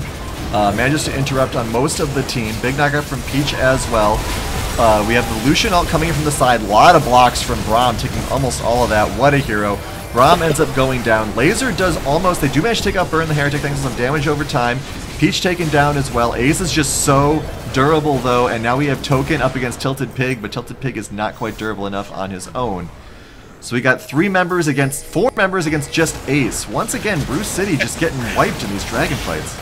Manages to interrupt on most of the team. Big knockup from Peach as well. We have the Lucian ult coming in from the side. A lot of blocks from Braum, taking almost all of that. What a hero. Braum ends up going down. Laser does almost... They do manage to take out Burn the Heretic, thanks to some damage over time. Peach taken down as well. Ace is just so durable, though, and now we have Token up against Tilted Pig, but Tilted Pig is not quite durable enough on his own. So we got 4 members against just Ace. Once again, Bruce City just getting wiped in these dragon fights.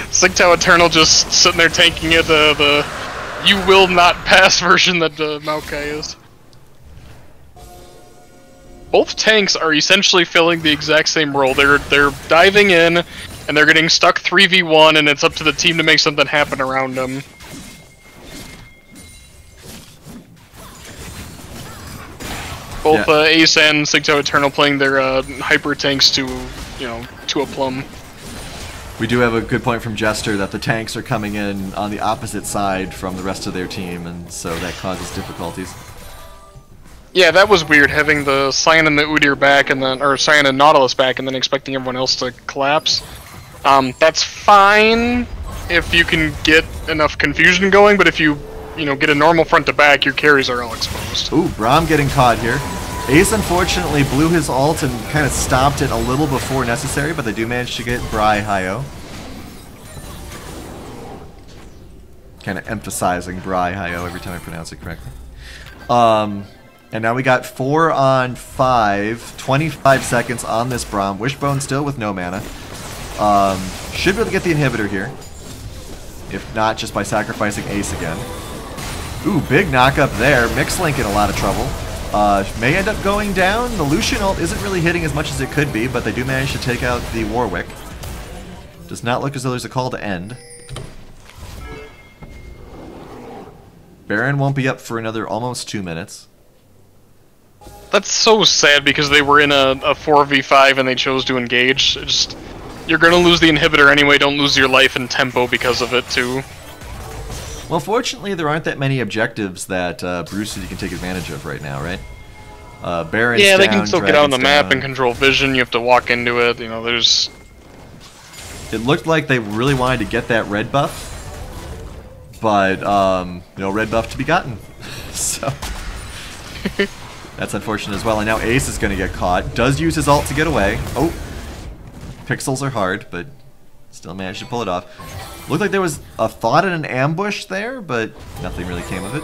Sigtao Eternal just sitting there tanking it, the you will not pass version that Maokai is. Both tanks are essentially filling the exact same role. They're diving in, and they're getting stuck 3v1, and it's up to the team to make something happen around them. Both Ace and Sigtao Eternal playing their hyper tanks to, to a plum. We do have a good point from Jester that the tanks are coming in on the opposite side from the rest of their team, and so that causes difficulties. Yeah, that was weird, having the Cyan and the Udyr back, and then, or Cyan and Nautilus back, and then expecting everyone else to collapse. That's fine if you can get enough confusion going, but if you, get a normal front to back, your carries are all exposed. Ooh, Braum getting caught here. Ace unfortunately blew his ult and kind of stopped it a little before necessary, but they do manage to get Braihayo. Kind of emphasizing Braihayo every time I pronounce it correctly. And now we got 4 on 5, 25 seconds on this Braum. Wishbone still with no mana. Should be able to get the inhibitor here. If not, just by sacrificing Ace again. Ooh, big knockup there. Mixlink in a lot of trouble. May end up going down. The Lucian ult isn't really hitting as much as it could be, but they do manage to take out the Warwick. Does not look as though there's a call to end. Baron won't be up for another almost 2 minutes. That's so sad because they were in a 4v5 and they chose to engage. You're gonna lose the inhibitor anyway, don't lose your life and tempo because of it too. Well, fortunately, there aren't that many objectives that Bruce City can take advantage of right now, right? Baron's yeah, they down, can still get out on the map down. and control vision. You have to walk into it. There's... It looked like they really wanted to get that red buff, but no red buff to be gotten. So that's unfortunate as well. And now Ace is going to get caught. Does use his ult to get away. Oh, pixels are hard, but still managed to pull it off. Looked like there was a thought in an ambush there, but nothing really came of it.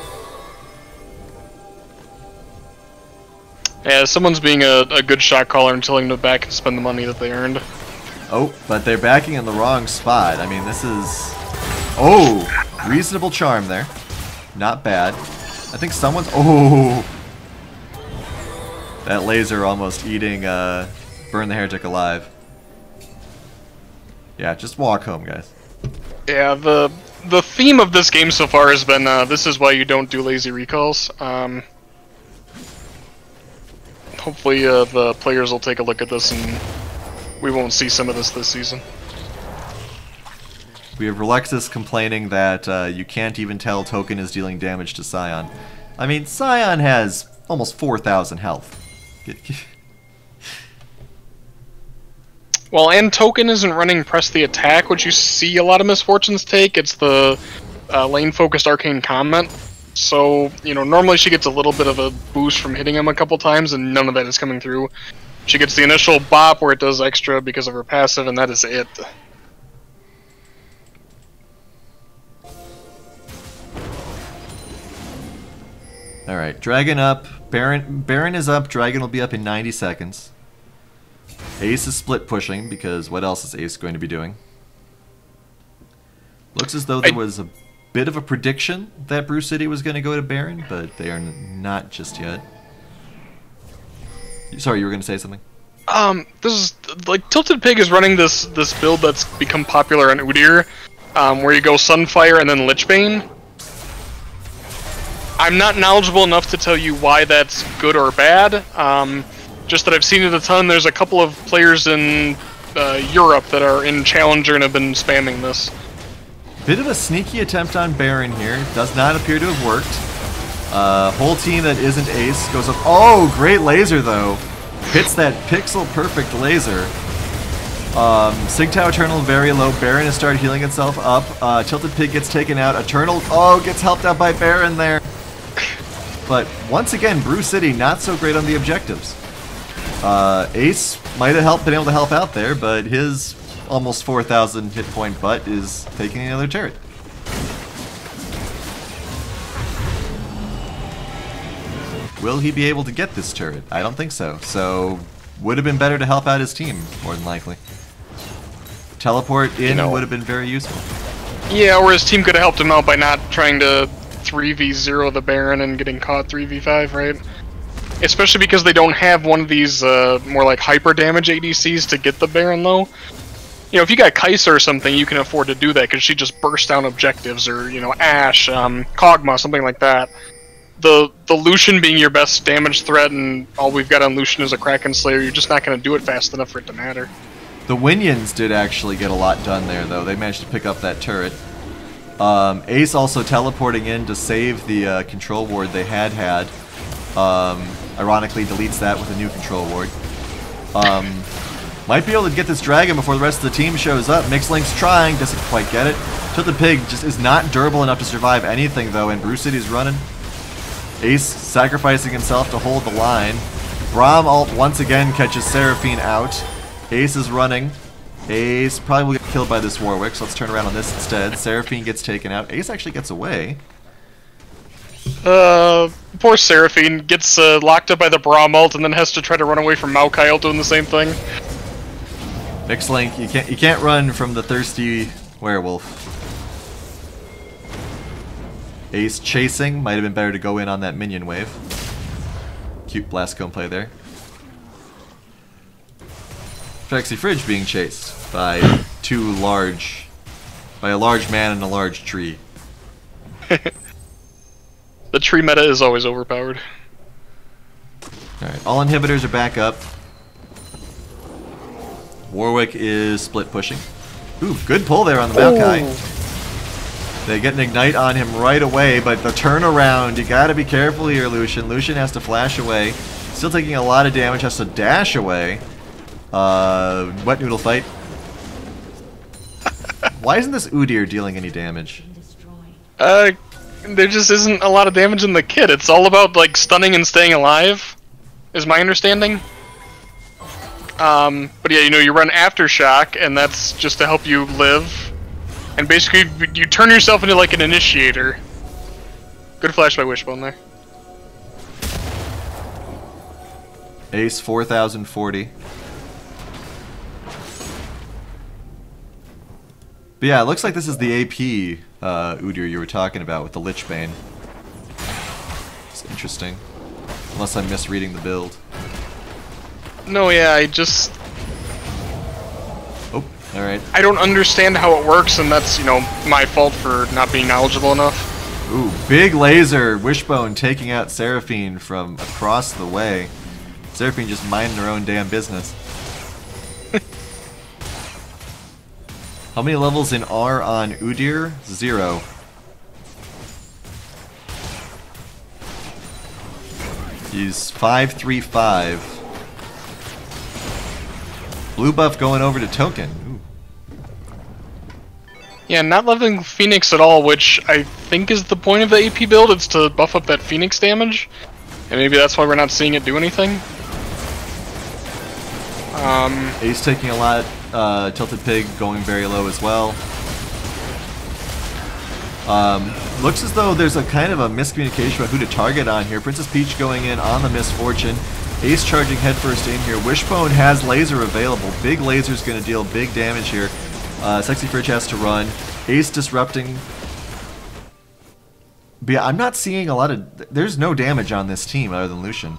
Yeah, someone's being a good shot caller and telling them to back and spend the money that they earned. Oh, but they're backing in the wrong spot. I mean, this is... Oh! Reasonable charm there. Not bad. I think someone's... Oh! That laser almost eating Burn the Heretic alive. Yeah, just walk home, guys. Yeah, the theme of this game so far has been, this is why you don't do lazy recalls. Hopefully the players will take a look at this and we won't see some of this season. We have Relexus complaining that you can't even tell Token is dealing damage to Scion. I mean, Scion has almost 4,000 health. Well, and Token isn't running Press the Attack, which you see a lot of Misfortunes take. It's the lane-focused Arcane Comment. So, you know, normally she gets a little bit of a boost from hitting him a couple times, and none of that is coming through. She gets the initial bop where it does extra because of her passive, and that is it. Alright, Dragon up. Baron is up. Dragon will be up in 90 seconds. Ace is split pushing, because what else is Ace going to be doing? Looks as though there was a bit of a prediction that Brew City was going to go to Baron, but they are not just yet. Sorry, you were going to say something? This is, like, Tilted Pig is running this build that's become popular on Udyr, where you go Sunfire and then Lichbane. I'm not knowledgeable enough to tell you why that's good or bad, just that I've seen it a ton. There's a couple of players in Europe that are in Challenger and have been spamming this. Bit of a sneaky attempt on Baron here. Does not appear to have worked. Whole team that isn't Ace goes up. Oh, great laser though. Hits that pixel perfect laser. Sigtao Eternal very low. Baron has started healing itself up. Tilted Pig gets taken out. Eternal, oh, gets helped out by Baron there. But once again, Brew City not so great on the objectives. Ace might have been able to help out there, but his almost 4,000 hit point butt is taking another turret. Will he be able to get this turret? I don't think so. So, would have been better to help out his team, more than likely. Teleport in would have been very useful. Yeah, or his team could have helped him out by not trying to 3v0 the Baron and getting caught 3v5, right? Especially because they don't have one of these more like hyper damage ADCs to get the Baron low. You know, if you got Kai'Sa or something, you can afford to do that because she just bursts down objectives, or, you know, Ashe, Kog'Maw, something like that. The Lucian being your best damage threat, and all we've got on Lucian is a Kraken Slayer, you're just not going to do it fast enough for it to matter. The Winions did actually get a lot done there, though. They managed to pick up that turret. Ace also teleporting in to save the control ward they had. Ironically, deletes that with a new control ward. Might be able to get this dragon before the rest of the team shows up. Mixlink's trying, doesn't quite get it. Tilted Pig just is not durable enough to survive anything, though, and Brew City's running. Ace sacrificing himself to hold the line. Braum ult once again catches Seraphine out. Ace is running. Ace probably will get killed by this Warwick, so let's turn around on this instead. Seraphine gets taken out. Ace actually gets away. Poor Seraphine gets locked up by the Braum ult and then has to try to run away from MAOKAI ult doing the same thing. Mixlink, you can't run from the thirsty werewolf. Ace chasing, might have been better to go in on that minion wave. Cute blast cone play there. Trexie Fridge being chased by a large man and a large tree. The tree meta is always overpowered. Alright, all inhibitors are back up. Warwick is split pushing. Ooh, good pull there on the Maokai. They get an ignite on him right away, but the turnaround, you gotta be careful here, Lucian. Lucian has to flash away. Still taking a lot of damage, has to dash away. Wet noodle fight. Why isn't this Udyr dealing any damage? There just isn't a lot of damage in the kit. It's all about, like, stunning and staying alive, is my understanding. But yeah, you know, you run Aftershock, and that's just to help you live. And basically, you turn yourself into, like, an initiator. Good flash by Wishbone there. Ace 4040. But yeah, it looks like this is the AP Udyr you were talking about with the Lichbane. It's interesting. Unless I'm misreading the build. No, yeah, I just... Oh, alright. I don't understand how it works, and that's, you know, my fault for not being knowledgeable enough. Ooh, big laser! Wishbone taking out Seraphine from across the way. Seraphine just minding her own damn business. How many levels in R on Udyr? 0. He's 535. Blue buff going over to Token. Ooh. Yeah, not leveling Phoenix at all, which I think is the point of the AP build. It's to buff up that Phoenix damage. And maybe that's why we're not seeing it do anything. Ace taking a lot. Tilted Pig going very low as well. Looks as though there's a kind of a miscommunication about who to target on here. Princess Peach going in on the Misfortune. Ace charging headfirst in here. Wishbone has laser available. Big laser's going to deal big damage here. Sexy Fridge has to run. Ace disrupting. But yeah, I'm not seeing a lot of... There's no damage on this team other than Lucian.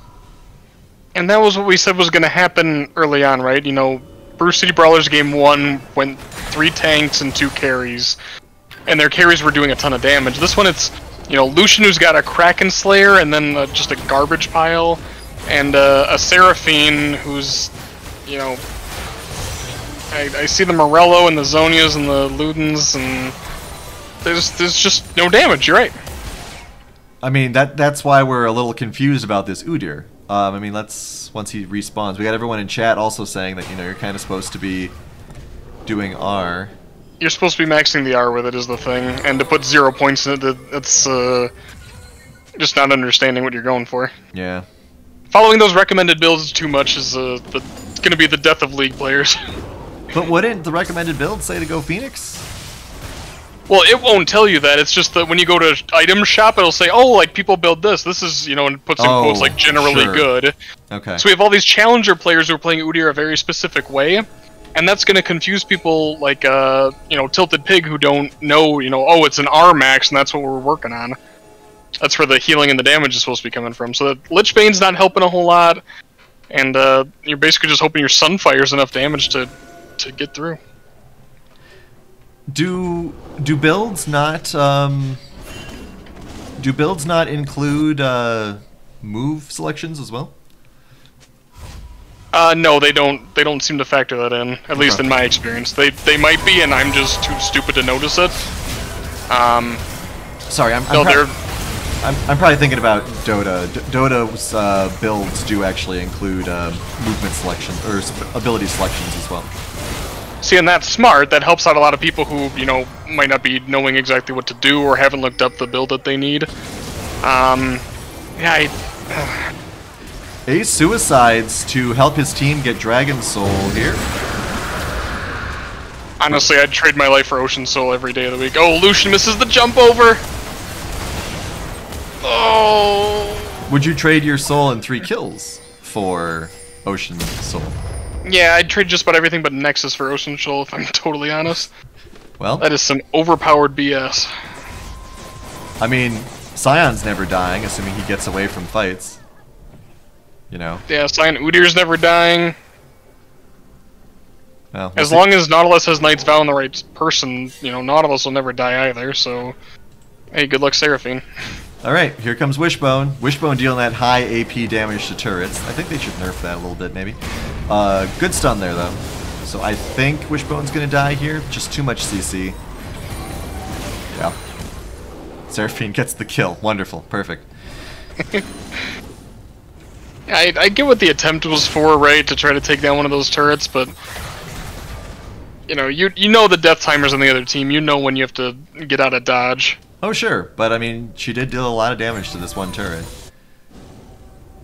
And that was what we said was going to happen early on, right? You know, Bruce City Brawlers game 1 went 3 tanks and 2 carries. And their carries were doing a ton of damage. This one, it's, you know, Lucian who's got a Kraken Slayer and then just a garbage pile. And a Seraphine who's, you know... I see the Morello and the Zonias and the Ludens, and there's just no damage, you're right. I mean, that's why we're a little confused about this Udyr. I mean, once he respawns. We got everyone in chat also saying that, you know, you're kind of supposed to be doing R. You're supposed to be maxing the R with it is the thing, and to put 0 points in it, it's just not understanding what you're going for. Yeah. Following those recommended builds too much is going to be the death of League players. But wouldn't the recommended build say to go Phoenix? Well, it won't tell you that. It's just that when you go to item shop, it'll say, oh, like, people build this. This is, you know, and puts in quotes, like, generally good. Okay. So we have all these challenger players who are playing Udyr a very specific way, and that's going to confuse people like, you know, Tilted Pig who don't know, you know, oh, it's an R max, and that's what we're working on. That's where the healing and the damage is supposed to be coming from. So the Lichbane's not helping a whole lot, and you're basically just hoping your Sunfire's enough damage to get through. Do builds not include move selections as well? No, they don't seem to factor that in. At least in my experience, they might be, and I'm just too stupid to notice it. Sorry, I'm probably thinking about Dota. Dota's builds do actually include movement selection or ability selections as well. See, and that's smart. That helps out a lot of people who, you know, might not be knowing exactly what to do or haven't looked up the build that they need. Yeah, Ace suicides to help his team get Dragon Soul here. Honestly, I'd trade my life for Ocean Soul every day of the week. Oh, Lucian misses the jump over! Oh! Would you trade your soul in 3 kills for Ocean Soul? Yeah, I'd trade just about everything but Nexus for Ocean Soul, if I'm totally honest. Well, that is some overpowered BS. I mean, Scion's never dying, assuming he gets away from fights. You know. Yeah, Scion Udyr's never dying. Well, as long as Nautilus has Knight's Vow on the right person, you know, Nautilus will never die either, so... Hey, good luck, Seraphine. Alright, here comes Wishbone. Wishbone dealing that high AP damage to turrets. I think they should nerf that a little bit, maybe. Good stun there, though. So I think Wishbone's gonna die here. Just too much CC. Yeah. Seraphine gets the kill. Wonderful. Perfect. I get what the attempt was for, right? To try to take down one of those turrets, but... You know, you know the death timers on the other team. You know when you have to get out of dodge. Oh, sure. But, I mean, she did deal a lot of damage to this one turret.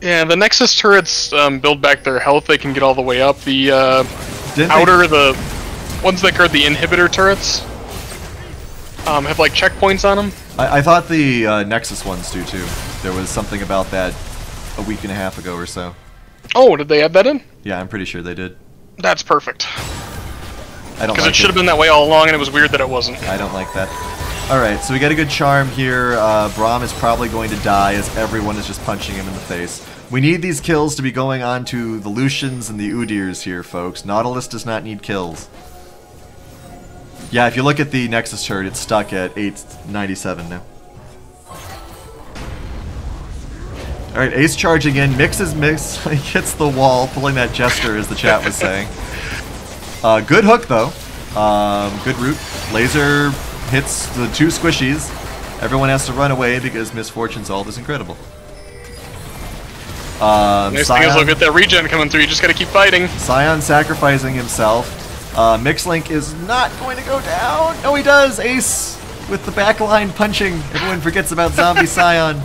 Yeah, the Nexus turrets build back their health. They can get all the way up. The the ones that guard the inhibitor turrets have, like, checkpoints on them. I thought the Nexus ones do, too. There was something about that a week and a half ago or so. Oh, did they add that in? Yeah, I'm pretty sure they did. That's perfect. I don't Because like it should have been that way all along, and it was weird that it wasn't. I don't like that. Alright, so we got a good charm here. Braum is probably going to die as everyone is just punching him in the face. We need these kills to be going on to the Lucians and the Udyrs here, folks. Nautilus does not need kills. Yeah, if you look at the Nexus turret, it's stuck at 897 now. Alright, Ace charging in, mixes mix, he hits the wall, pulling that Jester as the chat was saying. Good hook though, good root. Laser hits the 2 squishies. Everyone has to run away because Misfortune's ult is incredible. Nice thing is, look at that regen coming through, you just gotta keep fighting. Scion sacrificing himself. Mixlink is not going to go down. No, he does! Ace with the backline punching. Everyone forgets about Zombie Scion.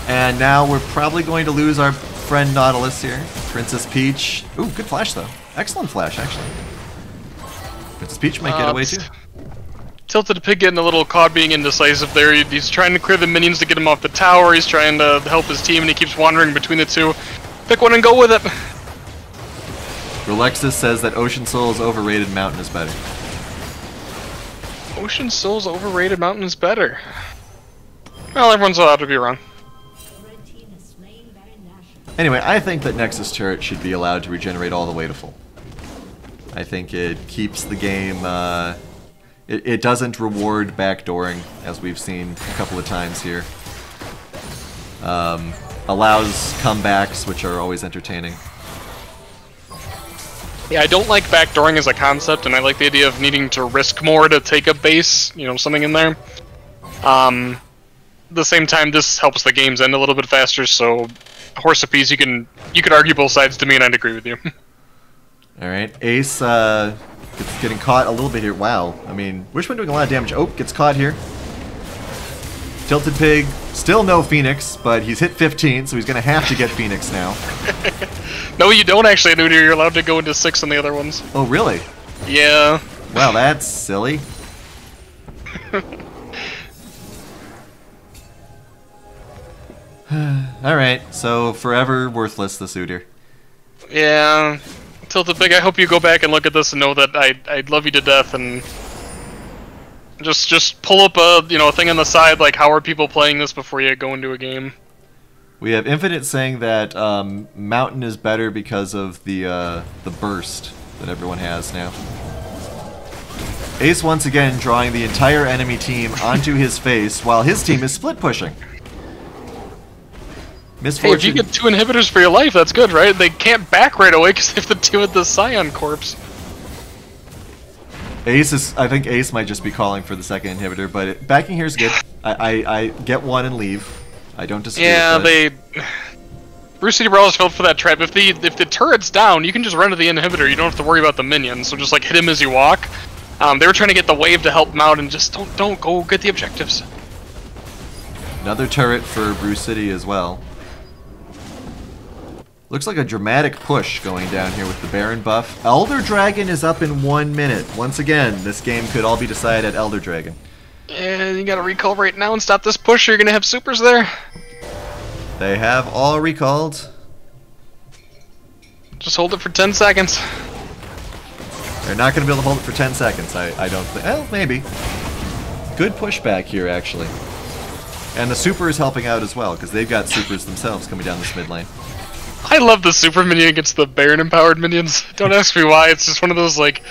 And now we're probably going to lose our friend Nautilus here. Princess Peach. Ooh, good flash though. Excellent flash, actually. Princess Peach might get away too. Tilted Pig getting a little caught being indecisive there. He's trying to clear the minions to get him off the tower. He's trying to help his team, and he keeps wandering between the two. Pick one and go with it. Relexus says that Ocean Soul is overrated, Mountain is better. Ocean Soul's overrated, Mountain is better. Well, everyone's allowed to be wrong. Anyway, I think that Nexus turret should be allowed to regenerate all the way to full. I think it keeps the game, it doesn't reward backdooring, as we've seen a couple of times here. Allows comebacks, which are always entertaining. Yeah, I don't like backdooring as a concept, and I like the idea of needing to risk more to take a base, you know, something in there. At the same time, this helps the games end a little bit faster, so horse apiece, you could argue both sides to me, and I'd agree with you. Alright, Ace it's getting caught a little bit here. Wow, I mean, Wishbone doing a lot of damage. Oh, gets caught here. Tilted Pig, still no Phoenix, but he's hit 15, so he's going to have to get Phoenix now. No, you don't actually, Nudie. You're allowed to go into 6 on the other ones. Oh, really? Yeah. Wow, that's silly. Alright, so forever worthless, the Udyr. Yeah. Tilted Pig, I hope you go back and look at this and know that I'd love you to death, and just pull up a thing on the side like how are people playing this before you go into a game. We have Infinite saying that Mountain is better because of the burst that everyone has now. Ace once again drawing the entire enemy team onto his face while his team is split pushing. Misfortune. Hey, if you get 2 inhibitors for your life, that's good, right? They can't back right away because they have to deal with the Scion corpse. Ace is, I think Ace might just be calling for the second inhibitor, but backing here is good. I get one and leave. I don't disagree. Yeah, Bruce City Brawlers fell for that trap. If the turret's down, you can just run to the inhibitor. You don't have to worry about the minions. So just like hit him as you walk. They were trying to get the wave to help them out, and just don't go get the objectives. Another turret for Bruce City as well. Looks like a dramatic push going down here with the Baron buff. Elder Dragon is up in 1 minute. Once again, this game could all be decided at Elder Dragon. And you gotta recall right now and stop this push, or you're gonna have supers there. They have all recalled. Just hold it for 10 seconds. They're not going to be able to hold it for 10 seconds, I don't think. Well, maybe. Good pushback here, actually. And the super is helping out as well, because they've got supers themselves coming down this mid lane. I love the super minion against the Baron-empowered minions. Don't ask me why, it's just one of those, like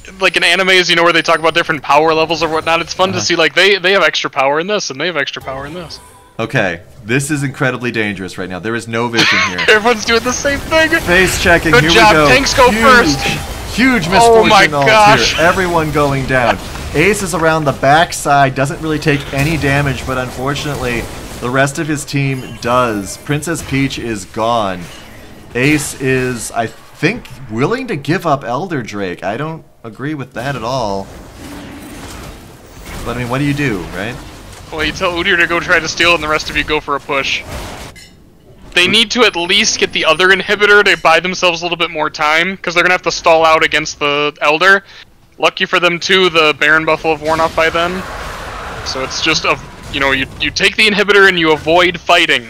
in animes, where they talk about different power levels or whatnot. It's fun to see, like, they have extra power in this, and they have extra power in this. Okay, this is incredibly dangerous right now. There is no vision here. Everyone's doing the same thing. Face checking, Good here job. we go. Tanks go first. Huge misfortune Oh my gosh. here. Everyone going down. Ace is around the backside, doesn't really take any damage, but unfortunately, the rest of his team does. Princess Peach is gone. Ace is, I think, willing to give up Elder Drake. I don't agree with that at all. But I mean, what do you do, right? Well, you tell Udyr to go try to steal, and the rest of you go for a push. They need to at least get the other inhibitor to buy themselves a little bit more time, because they're going to have to stall out against the Elder. Lucky for them, too, the Baron buff will have worn off by then. So it's just, you take the inhibitor and you avoid fighting.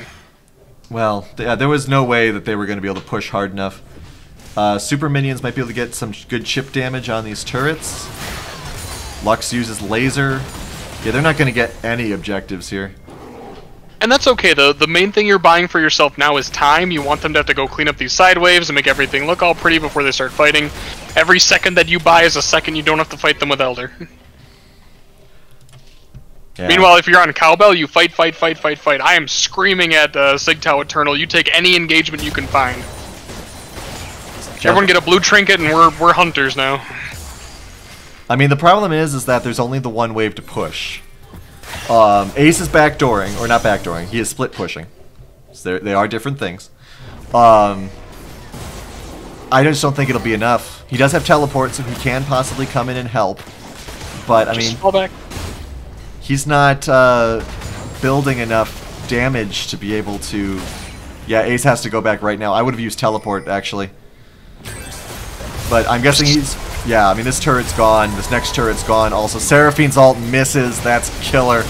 Well, yeah, there was no way that they were going to be able to push hard enough. Super minions might be able to get some good chip damage on these turrets. Lux uses laser. Yeah, they're not going to get any objectives here. And that's okay, though. The main thing you're buying for yourself now is time. You want them to have to go clean up these side waves and make everything look all pretty before they start fighting. Every second that you buy is a second you don't have to fight them with Elder. Yeah. Meanwhile, if you're on Cowbell, you fight, fight, fight, fight, fight. I am screaming at Sigtao Eternal. You take any engagement you can find. Everyone get a blue trinket, and we're hunters now. I mean, the problem is that there's only the one wave to push. Ace is backdooring, or not backdooring. He is split pushing. So they are different things. I just don't think it'll be enough. He does have teleport, so he can possibly come in and help. But I mean, fall back. He's not building enough damage to be able to... Yeah, Ace has to go back right now. I would have used teleport, actually. But I'm guessing he's... Yeah, I mean, this turret's gone. This next turret's gone. Also, Seraphine's ult misses. That's killer.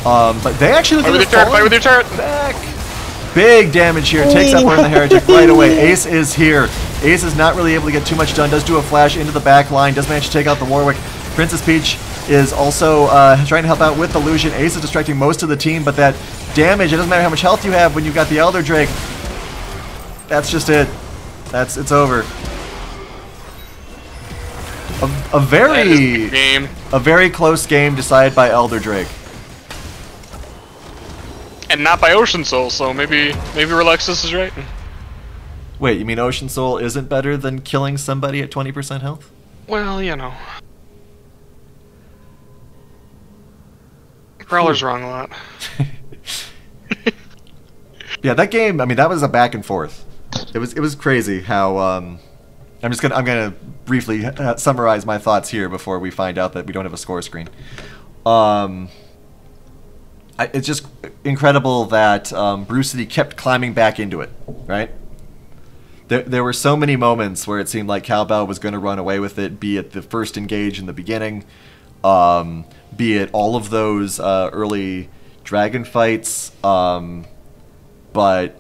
But they actually... Fight with your turret! Fight with your turret! Back. Big damage here. Takes out Burn the Heretic right away. Ace is here. Ace is not really able to get too much done. Does do a flash into the back line. Does manage to take out the Warwick. Princess Peach is also trying to help out with the Lucian. Ace is distracting most of the team, but that damage, it doesn't matter how much health you have when you've got the Elder Drake. That's just it. It's over. A very close game decided by Elder Drake. And not by Ocean Soul, so maybe Relexus is right. Wait, you mean Ocean Soul isn't better than killing somebody at 20% health? Well, you know. Prowler's wrong a lot. Yeah, that game, I mean, that was a back and forth. It was crazy how I'm gonna briefly summarize my thoughts here before we find out that we don't have a score screen. It's just incredible that Bruce City kept climbing back into it, right? There were so many moments where it seemed like Cowbell was going to run away with it, be it the first engage in the beginning, be it all of those early dragon fights, but,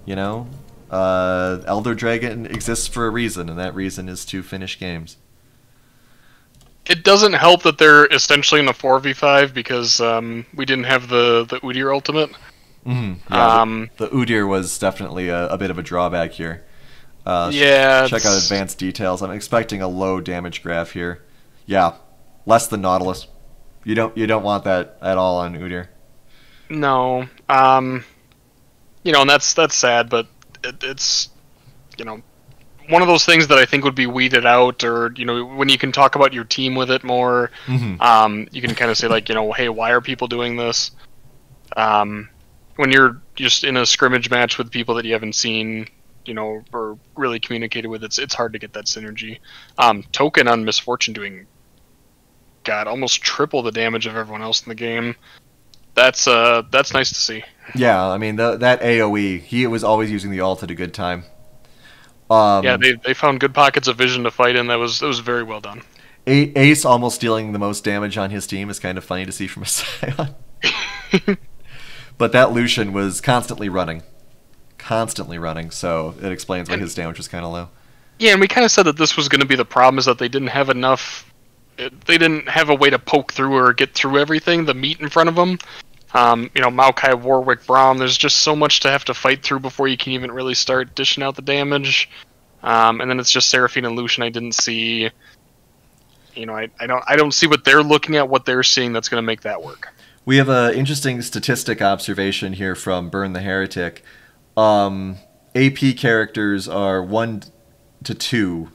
you know, Elder Dragon exists for a reason, and that reason is to finish games. It doesn't help that they're essentially in a 4v5 because we didn't have the Udyr ultimate. Mm-hmm. Yeah, the Udyr was definitely a bit of a drawback here. Yeah. Check out advanced details. I'm expecting a low damage graph here. Yeah, less than Nautilus. You don't want that at all on Udyr. No. You know, and that's sad, but it's, you know, one of those things that I think would be weeded out, or, you know, when you can talk about your team with it more, mm-hmm. You can kind of say, like, you know, hey, why are people doing this? When you're just in a scrimmage match with people that you haven't seen, you know, or really communicated with, it's hard to get that synergy. Token on Misfortune doing, God, almost triple the damage of everyone else in the game. That's nice to see. Yeah, I mean, that AoE, he was always using the ult at a good time. Yeah, they found good pockets of vision to fight in. That was very well done. Ace almost dealing the most damage on his team is kind of funny to see from a Scion. But that Lucian was constantly running, so it explains why his damage was kind of low. Yeah, and we kind of said that this was going to be the problem, is that they didn't have enough. They didn't have a way to poke through or get through everything, the meat in front of them. You know, MAOKAI, Warwick, Braum, there's just so much to have to fight through before you can even really start dishing out the damage. And then it's just Seraphine and Lucian I didn't see. You know, I don't see what they're looking at, what they're seeing that's going to make that work. We have an interesting statistic observation here from Burn the Heretic. AP characters are 1 to 2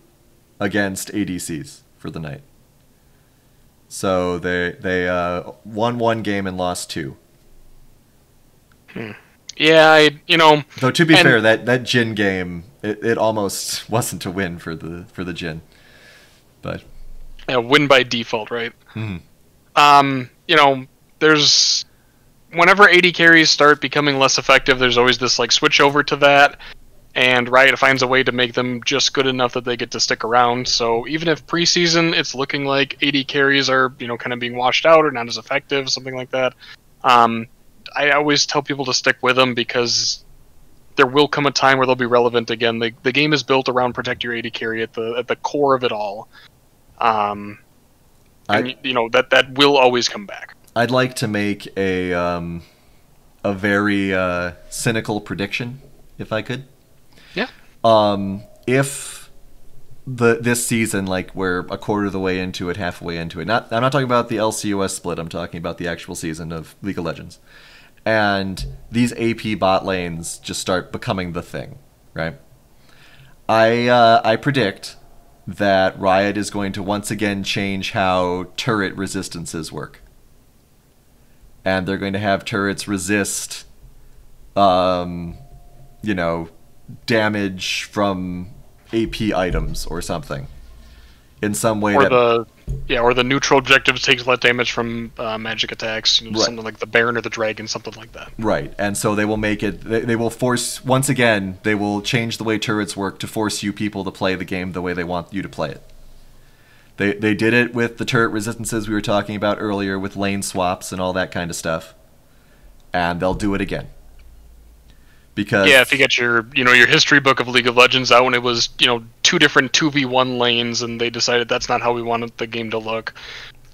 against ADCs for the night. So they won 1 game and lost 2. Yeah, you know. Though to be fair, that Jhin game, it almost wasn't a win for the Jhin, but yeah, win by default, right? Mm-hmm. You know, there's whenever AD carries start becoming less effective, there's always this like switch over to that, and Riot finds a way to make them just good enough that they get to stick around. So even if preseason it's looking like AD carries are, you know, kind of being washed out or not as effective, something like that, I always tell people to stick with them because there will come a time where they'll be relevant again. The game is built around protect your AD carry at the core of it all. And that will always come back. I'd like to make a very cynical prediction, if I could. Yeah. If this season, like we're a quarter of the way into it, halfway into it. I'm not talking about the LCUS split. I'm talking about the actual season of League of Legends. And these AP bot lanes just start becoming the thing, right? I predict that Riot is going to once again change how turret resistances work. And they're going to have turrets resist, damage from AP items or something. In some way, or the neutral objective takes less damage from magic attacks, right. Something like the Baron or the Dragon, something like that. Right, and so they will make it. They will force once again. They will change the way turrets work to force you people to play the game the way they want you to play it. They did it with the turret resistances we were talking about earlier, with lane swaps and all that kind of stuff, and they'll do it again. Because if you get your history book of League of Legends out when it was 2 different 2v1 lanes, and they decided that's not how we wanted the game to look.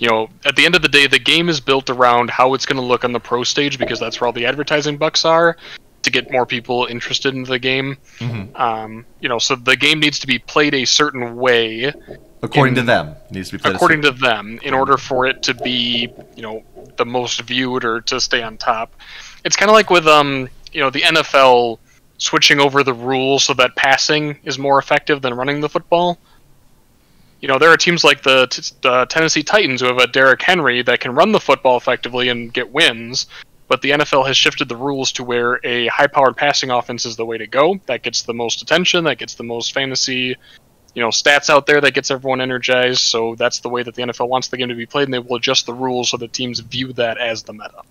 At the end of the day, the game is built around how it's going to look on the pro stage, because that's where all the advertising bucks are, to get more people interested in the game. Mm-hmm. So the game needs to be played a certain way. According to them, it needs to be played according to them, in order for it to be the most viewed or to stay on top. It's kind of like with the NFL switching over the rules so that passing is more effective than running the football. There are teams like the Tennessee Titans who have a Derrick Henry that can run the football effectively and get wins, but the NFL has shifted the rules to where a high-powered passing offense is the way to go. That gets the most attention, that gets the most fantasy stats out there, that gets everyone energized. So that's the way that the NFL wants the game to be played, and they will adjust the rules so that teams view that as the meta.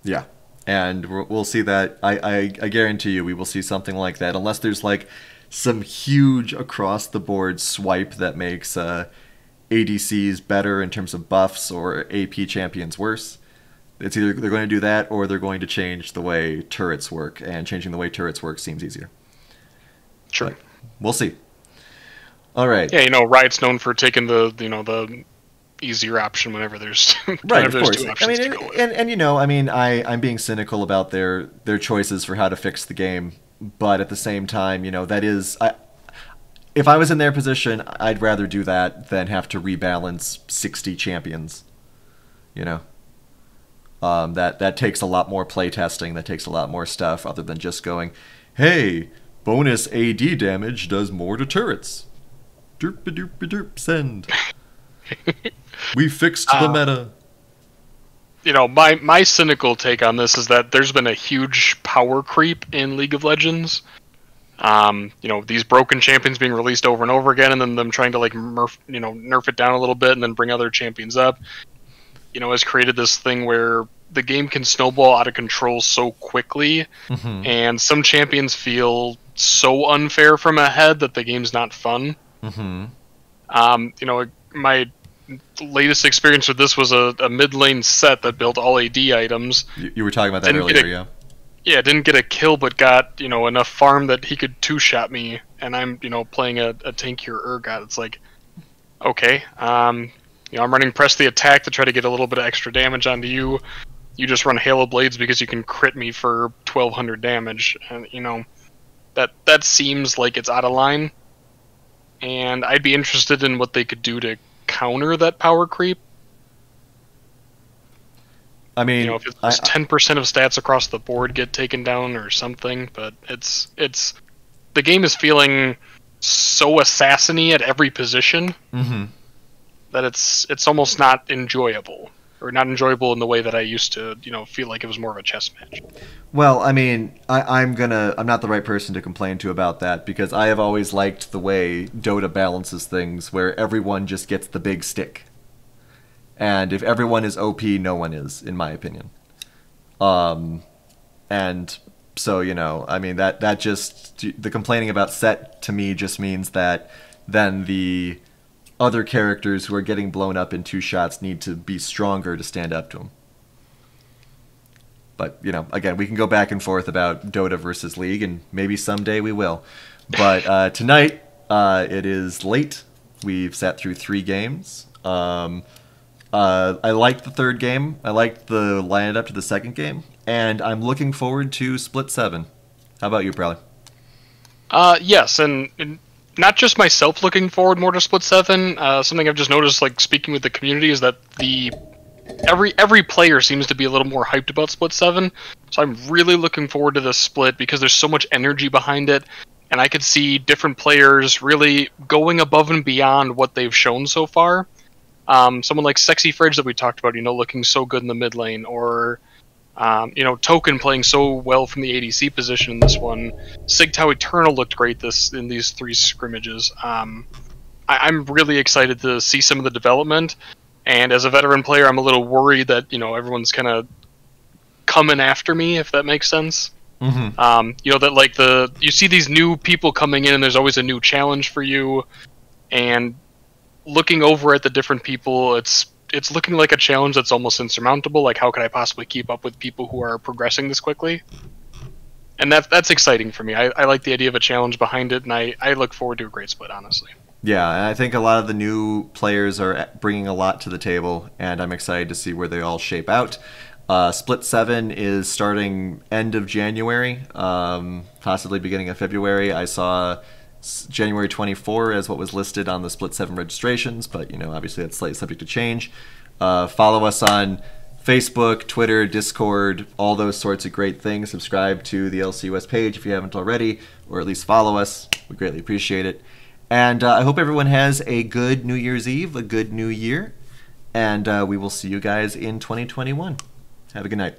Yeah. And we'll see that. I guarantee you we will see something like that, unless there's like some huge across the board swipe that makes ADCs better in terms of buffs or AP champions worse. It's either they're going to do that or they're going to change the way turrets work, and changing the way turrets work seems easier. Sure. But we'll see. All right. Yeah, Riot's known for taking the easier option whenever there's right, of there's course. 2 options to go with. I'm being cynical about their choices for how to fix the game, but at the same time, that is, if I was in their position, I'd rather do that than have to rebalance 60 champions. That takes a lot more playtesting. That takes a lot more stuff other than just going, hey, bonus AD damage does more to turrets. Derp-a-derp-a-derp, send. We fixed the meta. My cynical take on this is that there's been a huge power creep in League of Legends. These broken champions being released over and over again, and then them trying to nerf it down a little bit and then bring other champions up. Has created this thing where the game can snowball out of control so quickly, Mm-hmm. and some champions feel so unfair from ahead that the game's not fun. Mm-hmm. My latest experience with this was a mid lane set that built all AD items. You were talking about that earlier, yeah. Yeah, didn't get a kill, but got enough farm that he could 2-shot me, and I'm playing a tankier Urgot. It's like, okay, I'm running press the attack to try to get a little bit of extra damage onto you. You just run Halo Blades because you can crit me for 1200 damage, and that seems like it's out of line. And I'd be interested in what they could do to counter that power creep. I mean, if it's 10% of stats across the board get taken down or something, but it's the game is feeling so assassin-y at every position mm-hmm. that it's almost not enjoyable. Or not enjoyable in the way that I used to, feel like it was more of a chess match. Well, I mean, I'm not the right person to complain to about that, because I have always liked the way Dota balances things, where everyone just gets the big stick. And if everyone is OP, no one is, in my opinion. And so, that just, the complaining about set to me just means that then the other characters who are getting blown up in 2 shots need to be stronger to stand up to them. But, you know, again, we can go back and forth about Dota versus League, and maybe someday we will. But tonight, it is late. We've sat through 3 games. I liked the third game. I liked the lineup to the second game. And I'm looking forward to Split 7. How about you, Prowler? Yes, and not just myself looking forward more to Split 7. Something I've just noticed, like, speaking with the community, is that every player seems to be a little more hyped about Split 7. So I'm really looking forward to this split because there's so much energy behind it. And I could see different players really going above and beyond what they've shown so far. Someone like Sexy Fridge that we talked about, you know, looking so good in the mid lane, or you know, Token playing so well from the ADC position in this one. Sigtao Eternal looked great in these 3 scrimmages. I'm really excited to see some of the development, and as a veteran player, I'm a little worried that, you know, everyone's kind of coming after me, if that makes sense. Mm-hmm. You know, that like you see these new people coming in, and there's always a new challenge for you, and looking over at the different people, it's looking like a challenge that's almost insurmountable. Like, how could I possibly keep up with people who are progressing this quickly? And that's exciting for me. I like the idea of a challenge behind it, and I look forward to a great split, honestly. Yeah, and I think a lot of the new players are bringing a lot to the table, and I'm excited to see where they all shape out. Split 7 is starting end of January, possibly beginning of February. I saw January 24 as what was listed on the Split 7 registrations, but, you know, obviously that's slightly subject to change. Follow us on Facebook, Twitter, Discord, all those sorts of great things. Subscribe to the LCUS page if you haven't already, or at least follow us. We greatly appreciate it. And I hope everyone has a good New Year's Eve, a good New Year, and we will see you guys in 2021. Have a good night.